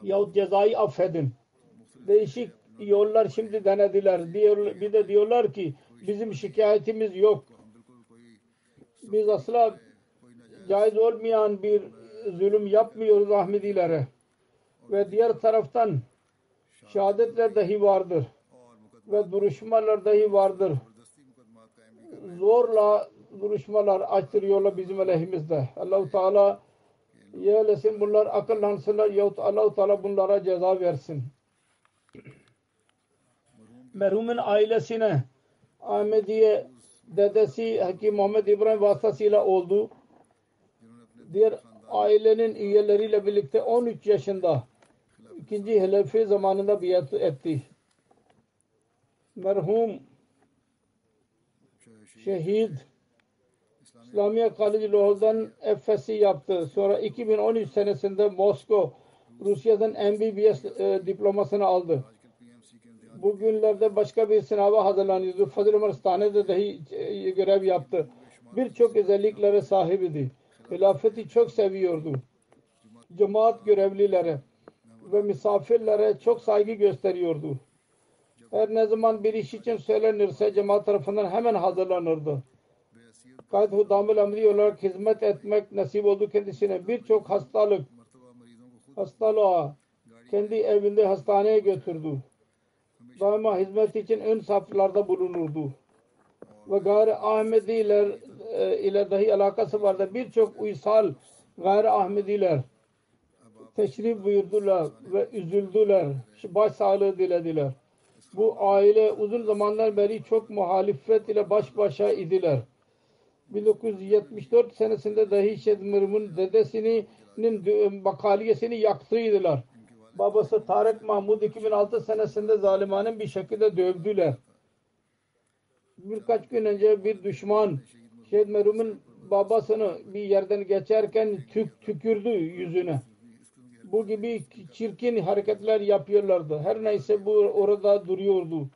Yahut cezayı affedin. Değişik yollar şimdi denediler. Bir de diyorlar ki bizim şikayetimiz yok. Biz asla caiz olmayan bir zulüm yapmıyoruz Ahmedilere. Ve diğer taraftan şehadetler dahi vardır. Ve duruşmalar dahi vardır. Zorla duruşmalar açtırıyorlar bizim aleyhimizde. Allah-u Teala yeylesin bunlar akıllansınlar yahut Allah-u Teala bunlara ceza versin. Merhumun ailesine Ahmediye dedesi Hakim Muhammed İbrahim vasıtasıyla oldu. Diğer ailenin üyeleriyle birlikte 13 yaşında ikinci halife zamanında biat etti. Merhum şehit İslamiye College Lahore'dan FSC yaptı. Sonra 2013 senesinde Moskova Rusya'dan MBBS diplomasını aldı. Bugünlerde başka bir sınava hazırlanıyordu. Fazıl Ömer Hastane'de dahi görev yaptı. Birçok özelliklere sahibiydi. Hilafeti çok seviyordu. Cemaat görevlilere ve misafirlere çok saygı gösteriyordu. Her ne zaman bir iş için söylenirse cemaat tarafından hemen hazırlanırdı. Kaid Hudamul Amri olarak hizmet etmek nasip oldu kendisine. Birçok hastalığa kendi evinde hastaneye götürdü. Daima hizmet için ön saflarda bulunurdu. Ve gayri Ahmediler ile dahi alakası vardı. Birçok uysal gayri Ahmediler teşrif buyurdular ve üzüldüler. Başsağlığı dilediler. Bu aile uzun zamanlar beri çok muhalefet ile baş başa idiler. 1974 senesinde dahi Şehit Merhum'un dedesinin bakaliyesini yaktıydılar. Babası Tarık Mahmud 2006 senesinde zalimane bir şekilde dövdüler. Birkaç gün önce bir düşman Şehit Merhum'un babasını bir yerden geçerken tükürdü yüzüne. Bu gibi çirkin hareketler yapıyorlardı. Her neyse bu orada duruyordu.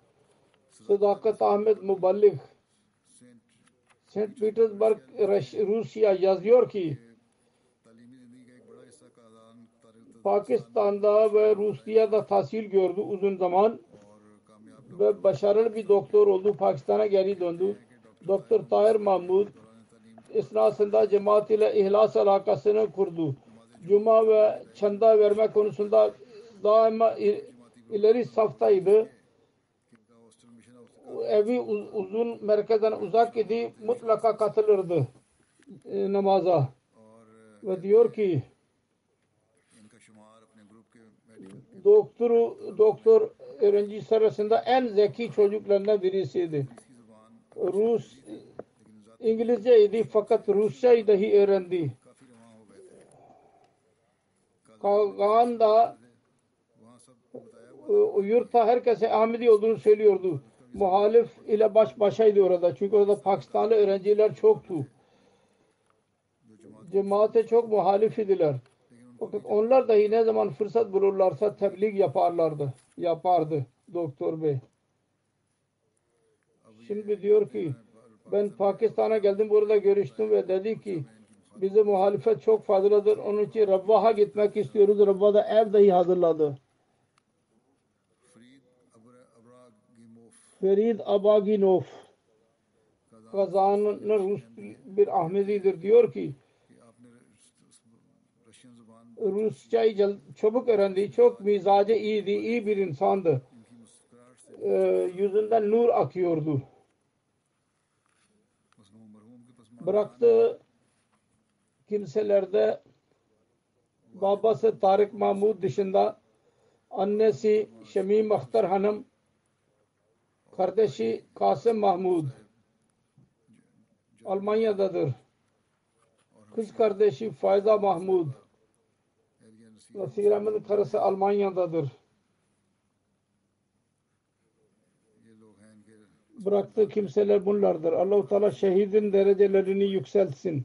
Sadakat Ahmet Muballik St. Petersburg Rusya yazıyor ki Pakistan'da ve Rusya'da tahsil gördü uzun zaman ve başarılı bir doktor oldu. Pakistan'a geri döndü. Doktor Tahir Mahmud esnasında cemaat ile ihlas alakasını kurdu. Cuma ve çanda verme konusunda daima ileri saftaydı. Evi uzun merkezden uzak idi, mutlaka katılırdı namaza. Ve diyor ki doktor öğrencisi arasında en zeki çocuklarından birisiydi. İngilizceydi fakat Rusçayı dahi öğrendi. Kağan'da yurtta herkese Ahmedi olduğunu söylüyordu. Muhalif ile baş başaydı orada. Çünkü orada Pakistanlı öğrenciler çoktu. Cemaate çok muhalif idiler. Fakat onlar dahi ne zaman fırsat bulurlarsa tebliğ yapardı doktor bey. Şimdi diyor ki ben Pakistan'a geldim, burada görüştüm ve dedi ki bize muhalefet çok fazladır. Onun için Rabbah'a gitmek istiyoruz. Rabbah da ev dahi hazırladı. Ferid Abaginov Kazan'ın Rus bir Ahmedidir. Diyor ki Rusçayı çabuk öğrendi. Çok mizacı iyiydi. İyi bir insandı. Yüzünden nur akıyordu. Bıraktığı kimselerde babası Tarık Mahmud dışında annesi Şemim Akhtar Hanım, kardeşi Kasım Mahmud Almanya'dadır. Kız kardeşi Faiza Mahmud Nasiram'ın karısı Almanya'dadır. Bıraktığı kimseler bunlardır. Allah-u Teala şehidin derecelerini yükseltsin.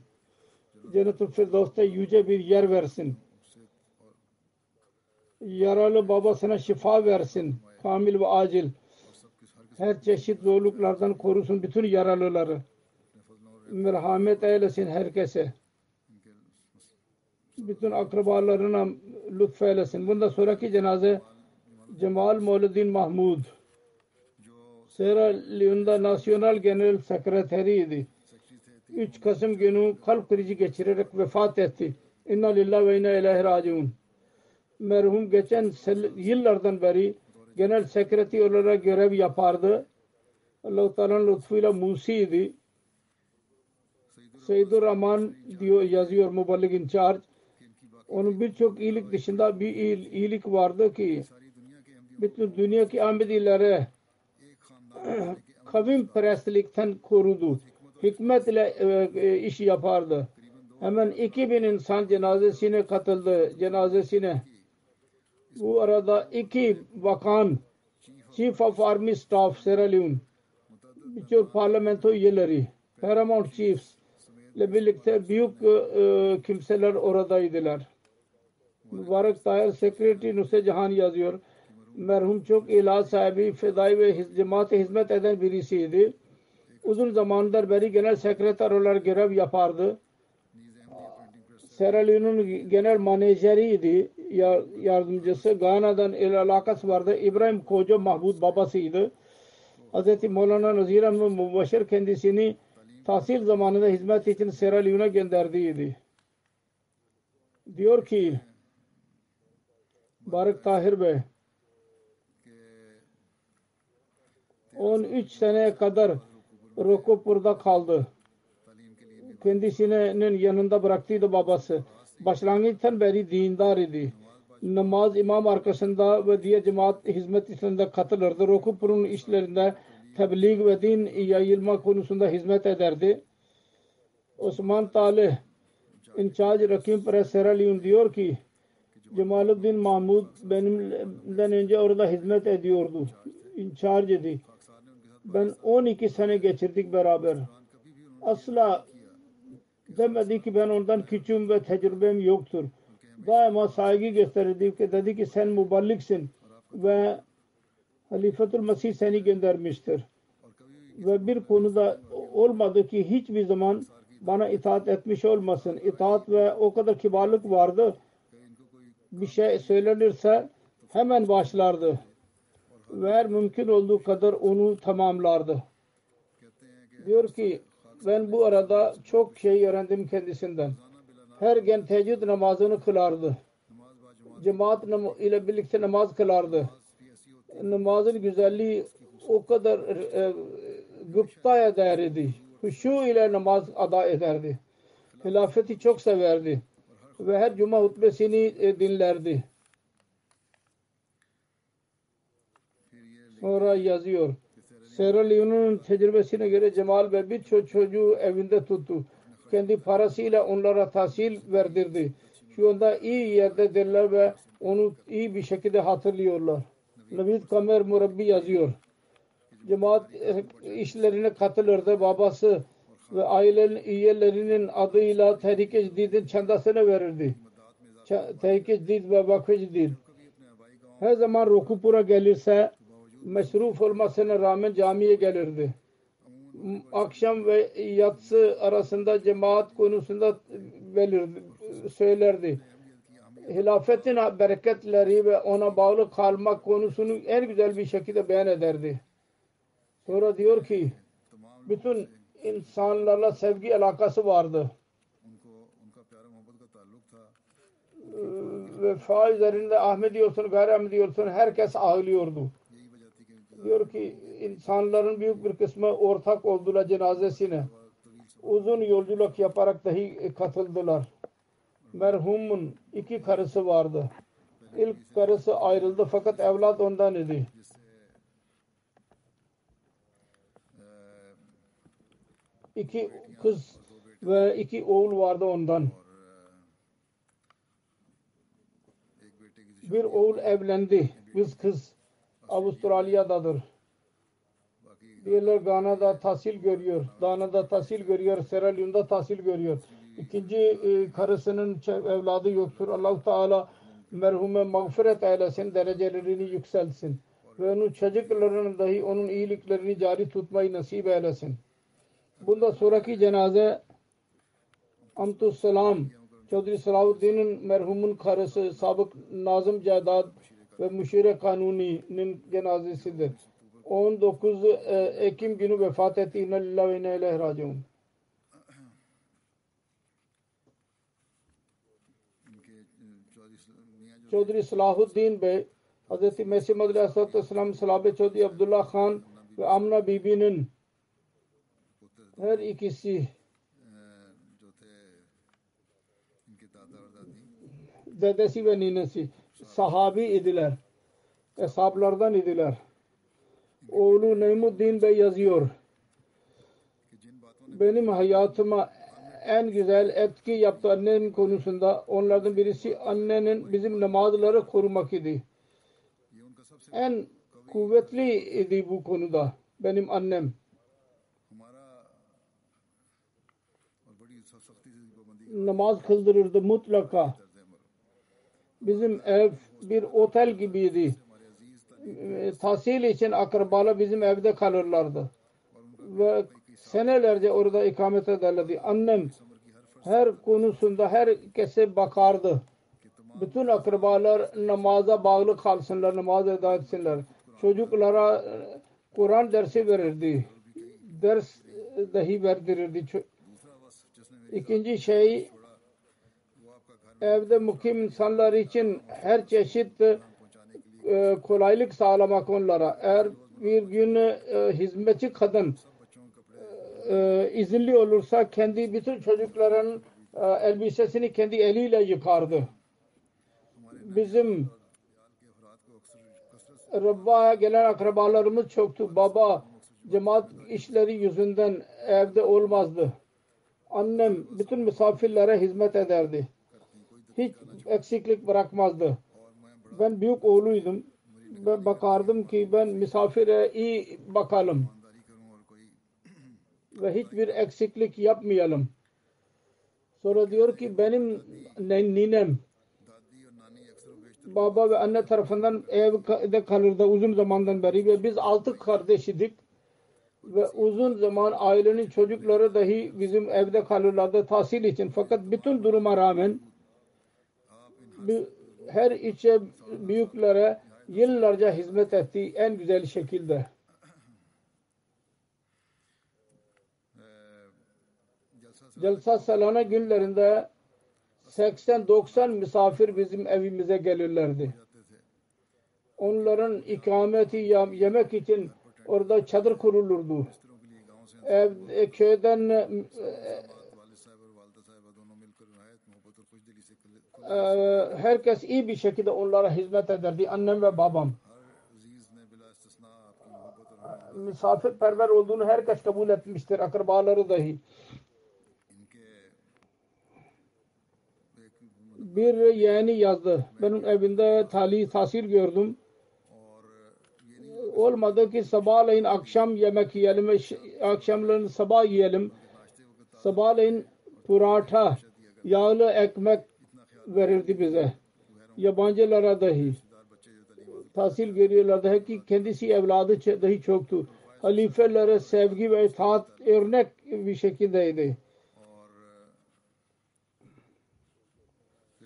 Cennet-ül Firdevs'te yüce bir yer versin. Yaralı babasına şifa versin. Kamil ve acil. Her çeşit zorluklardan korusun bütün yaralıları. Merhamet eylesin herkese. Bütün akrabalarına lütfeylesin. Bundan sonraki cenaze Cemal Mauladin Mahmud, Sierra Leone'da Nasyonal Genel Sekreteriydi. 3 Kasım günü kalp krizi geçirerek vefat etti. İnna lillahi ve inna ileyhi raciun. Merhum geçen yıllardan beri genel sekreter olarak görev yapardı. Allah-u Teala'nın lütfuyla Musi'ydi. Seyyidur Rahman diyor, yazıyor Muballik in charge. Onun birçok iyilik dışında bir iyilik vardı ki bütün dünyadaki Ahmedilere kavim perestlikten korudu. Hikmetle iş yapardı. Hemen 2000 insan cenazesine katıldı. Bu arada 2 bakan, Chief of Army Staff Sierra Leone, birçok parlamento üyeleri, Paramount Chiefs ile birlikte büyük kimseler oradaydılar. Mübarek Tahir Sekreteri Nusret Cahan yazıyor. Merhum çok ilaç sahibi, fedai ve cemaate hizmet eden birisiydi. Uzun zamandır beri genel sekreter olarak görev yapardı. Sierra Leone'un genel menajeriydi, yardımcısı. Gana'dan alakası vardı. İbrahim Koca Mahmud babasıydı. Hz. Maulana Nazir Ahmed Mubashir kendisini tahsil zamanında hizmet için Sierra Leone'a gönderdiydi. Diyor ki Barık Tahir Bey 13 seneye kadar Rokopur'da kaldı. Kendisinin yanında bıraktıydı babası. Başlangıçtan beri dindar idi. Namaz imam arkasında ve diğer cemaat hizmet işlerinde katılırdı. Rokopur'un işlerinde tebliğ ve din yayılma konusunda hizmet ederdi. Osman Talih in charge Rakim Press Sierra Leone diyor ki Cemaluddin Mahmud benimden önce orada hizmet ediyordu. In charge idi. Ben 12 sene geçirdik beraber. Asla demedi ki ben ondan küçüğüm ve tecrübem yoktur. Daima saygı gösterdi ki dedi ki sen muballiksin ve Halifetul Mesih seni göndermiştir. Ve bir konuda olmadı ki hiçbir zaman bana itaat etmiş olmasın. İtaat ve o kadar kibarlık vardı. Bir şey söylenirse hemen başlardı. Ve eğer mümkün olduğu kadar onu tamamlardı. Diyor ki ben bu arada çok şey öğrendim kendisinden. her gün teheccüd namazını kılardı. Cemaat ile birlikte namaz kılardı. Namazın güzelliği o kadar gıpta ederdi. Huşu ile namaz ada ederdi. Hilafeti çok severdi. Ve her cuma hutbesini dinlerdi. Sonra yazıyor. Sierra Leone'un tecrübesine göre Cemal ve birçok çocuğu evinde tuttu. Kendi parasıyla onlara tahsil verdirdi. Şu anda iyi yerdedirler ve onu iyi bir şekilde hatırlıyorlar. Navid Kamer Murabbi yazıyor. Cemaat işlerine katılırdı. Babası ve ailenin üyelerinin adıyla Tehrik-i Cedid'in çandasını verirdi. Tehrik-i Cedid ve Vakf-ı Cedid. Her zaman Rukupura gelirse meşruf olmasına rağmen camiye gelirdi. Akşam ve yatsı arasında cemaat konusunda söylerdi. Hilafetin bereketleri ve ona bağlı kalmak konusunu en güzel bir şekilde beyan ederdi. Sonra diyor ki bütün insanlarla sevgi alakası vardı. Vefa üzerinde Ahmedi olsun, gayri olsun herkes ağlıyordu. Diyor ki insanların büyük bir kısmı ortak oldular cenazesine. Uzun yolculuk yaparak dahi katıldılar. Merhumun 2 karısı vardı. İlk karısı ayrıldı fakat evlat ondan idi. 2 kız ve 2 oğul vardı ondan. Bir oğul evlendi. Bir kız Avustralya'dadır. Diğerler Gana'da tahsil görüyor. Dana'da tahsil görüyor. Sierra Leone'da tahsil görüyor. İkinci karısının evladı yoktur. Allah-u Teala merhume mağfiret eylesin, derecelerini yükselsin. Ve onun çocuklarının dahi onun iyiliklerini cari tutmayı nasip eylesin. Bundan sonraki cenaze Amtussalam Chaudhry Salahuddin'in merhumun karısı Sabık Nazım Caydad ve Müşire Kanuni'nin cenazesidir. 19 Ekim günü vefat etti. İnna lillahi ve inna ileyhi raciun. Chaudhry Salahuddin Bey Hz. Mesih Maud Aleyhisselam Salabe Chaudhry Abdullah Khan ve Amna Bibi'nin her ikisi dedesi ve ninesi sahabi idiler. Eshablardan idiler. Oğlu Neymuddin Bey yazıyor. Benim hayatıma en güzel etki yaptı annemin konusunda. Onlardan birisi annenin bizim namazları korumak idi. En kuvvetli idi bu konuda. Benim annem. Namaz kıldırırdı mutlaka. Bizim ev bir otel gibiydi. Tahsil için akrabalar bizim evde kalırlardı. Ve senelerce orada ikamet ederlerdi. Annem her konusunda herkese bakardı. Bütün akrabalar namaza bağlı kalsınlar, namaz eda etsinler. Çocuklara Kur'an dersi verirdi. Ders dahi verdirirdi. İkinci şey, evde mukim insanlar için her çeşit kolaylık sağlamak onlara. Eğer bir gün hizmetçi kadın izinli olursa kendi bütün çocukların elbisesini kendi eliyle yıkardı. Bizim Rabba'ya gelen akrabalarımız çoktu. Baba cemaat işleri yüzünden evde olmazdı. Annem bütün misafirlere hizmet ederdi. Hiç eksiklik bırakmazdı. Ben büyük oğluydum. Ben bakardım ki ben misafire iyi bakalım. Ve hiçbir eksiklik yapmayalım. Sonra diyor ki benim ninem baba ve anne tarafından evde kalırdı uzun zamandan beri ve biz 6 kardeş idik ve uzun zaman ailenin çocukları dahi bizim evde kalırlardı tahsil için. Fakat bütün duruma rağmen her içe büyüklere yıllarca hizmet etti en güzel şekilde. Celsa Salana günlerinde 80-90 misafir bizim evimize gelirlerdi. Onların ikameti yemek için orada çadır kurulurdu. Köyden herkes iyi bir şekilde onlara hizmet ederdi. Annem ve babam. Misafirperver olduğunu herkes kabul etmiştir. Akrabaları dahi. Bir yeğeni yazdı. Benim evimde tahsil gördüm. Olmadı ki sabahleyin akşam yemek yiyelim. Akşamleyin sabah yiyelim. Sabahleyin paratha, yağlı ekmek verirdi bize. Yabancılara dahi. Tahsil görüyorlardı ki kendisi evladı dahi çoktu. Halifelere sevgi ve itaat örnek bir şekildeydi.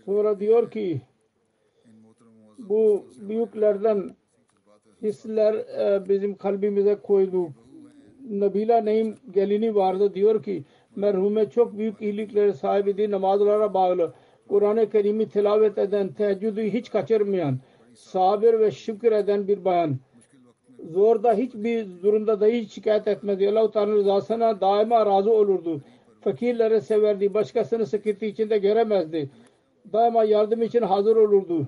Sonra diyor ki bu büyüklerden hisler bizim kalbimize koyduk. Nabila Naim gelini vardı, diyor ki merhume çok büyük iyilikleri sahibidir, namazlara bağlı, Kur'an-ı Kerim'i tilavet eden, teheccüdü hiç kaçırmayan, sabır ve şükür eden bir bayan. Zorda hiçbir durumda da hiç şikayet etmedi. Allah-u Teala rızasına daima razı olurdu. Fakirlere severdi. Başkasını sıkıntı içinde göremezdi. Daima yardım için hazır olurdu.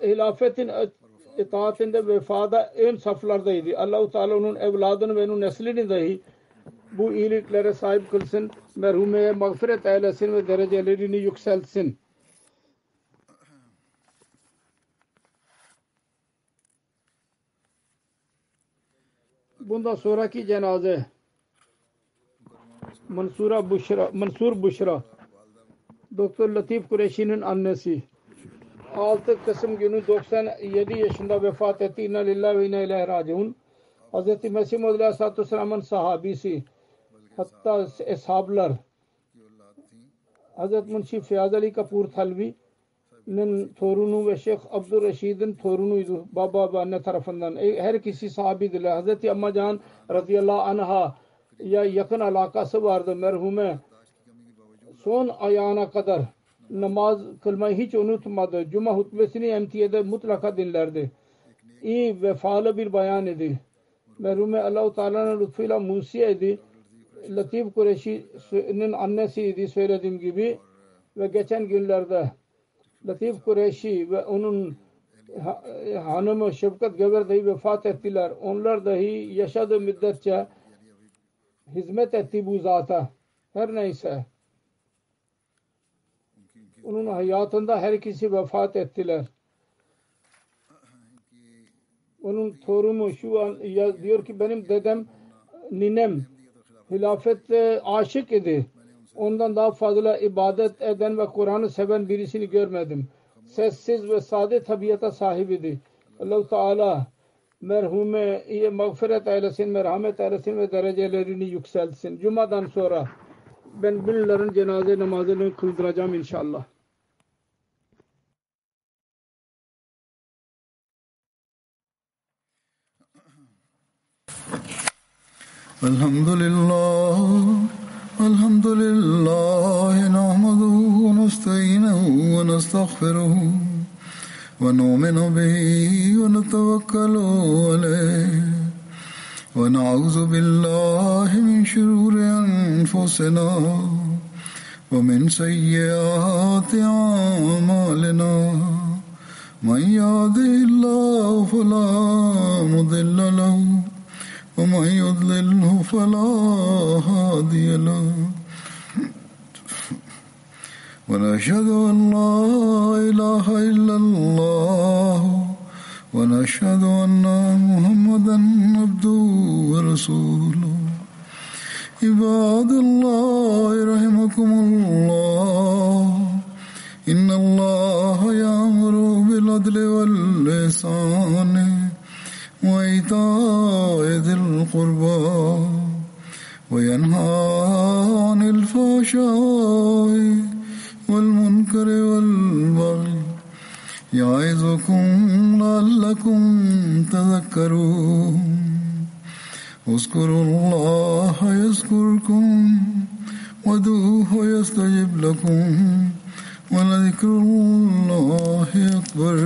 Hilafetin itaatinde vefada ön saflardaydı. Allah-u Teala onun evladını ve onun neslini dahi bu iyiliklere sahip kılsın. Merhumeye mağfiret eylesin ve derecelerini yükseltsin. Bundan sonraki cenaze Mansur Buşra, Doktor Latif Kureşi'nin annesi. 6 Kasım günü 97 yaşında vefat etti. İnna lillahi ve inna ileyhi raciun. Hz. Mesih Maud Aleyhisselatü Vesselam'ın sahabisi, hatta eshablar. Hz. Munshi Fiyaz Ali Kapur Thalvi'nin torunu ve Şeyh Abdurreşid'in torunuydu baba ve anne tarafından. Her ikisi sahabidirler. Hz. Ammacan radıyallahu anha ya yakın alakası vardı merhume. Son ayağına kadar namaz kılmayı hiç unutmadı. Cuma hutbesini emtiyede mutlaka dinlerdi. İyi vefalı bir bayan idi. Merhume Allah-u Teala'nın lütfuyla Musiye idi. Latif Kureşi'nin annesiydi söylediğim gibi. Ve geçen günlerde Latif Kureşi ve onun hanımı Şefkat Göver dahi vefat ettiler. Onlar dahi yaşadığı müddetçe hizmet etti bu zata. Her neyse. Onun hayatında her ikisi vefat ettiler. Onun torunu şu an diyor ki benim dedem, ninem hilafette aşık idi. Ondan daha fazla ibadet eden ve Kur'an'ı seven birisini görmedim. Sessiz ve sade tabiata sahibiydi. Allah-u Teala merhume mağfiret eylesin, merhamet eylesin ve derecelerini yükseltsin. Cuma'dan sonra ben bunların cenaze namazını kıldıracağım inşallah. Elhamdülillah nahmaduhu ve nestainuhu ve nestağfiruhu ve nu'minu bihi ve netevekkalu aleyhi ve na'udzu billahi min şururi enfusina ve min seyyiati a'malina. Men yahdihillahu fela mudille lehu ومن يضلله فلا هادي له ونشهد أن لا إله إلا الله ونشهد أن محمدا عبده ورسوله عباد الله رحمكم الله إن الله يأمر بالعدل والإحسان وإيتاء ذي القربى وينهى عن الفحشاء والمنكر والبغي يعظكم لعلكم تذكرون اذكروا الله يذكركم وادعوه يستجب لكم ولذكر الله أكبر.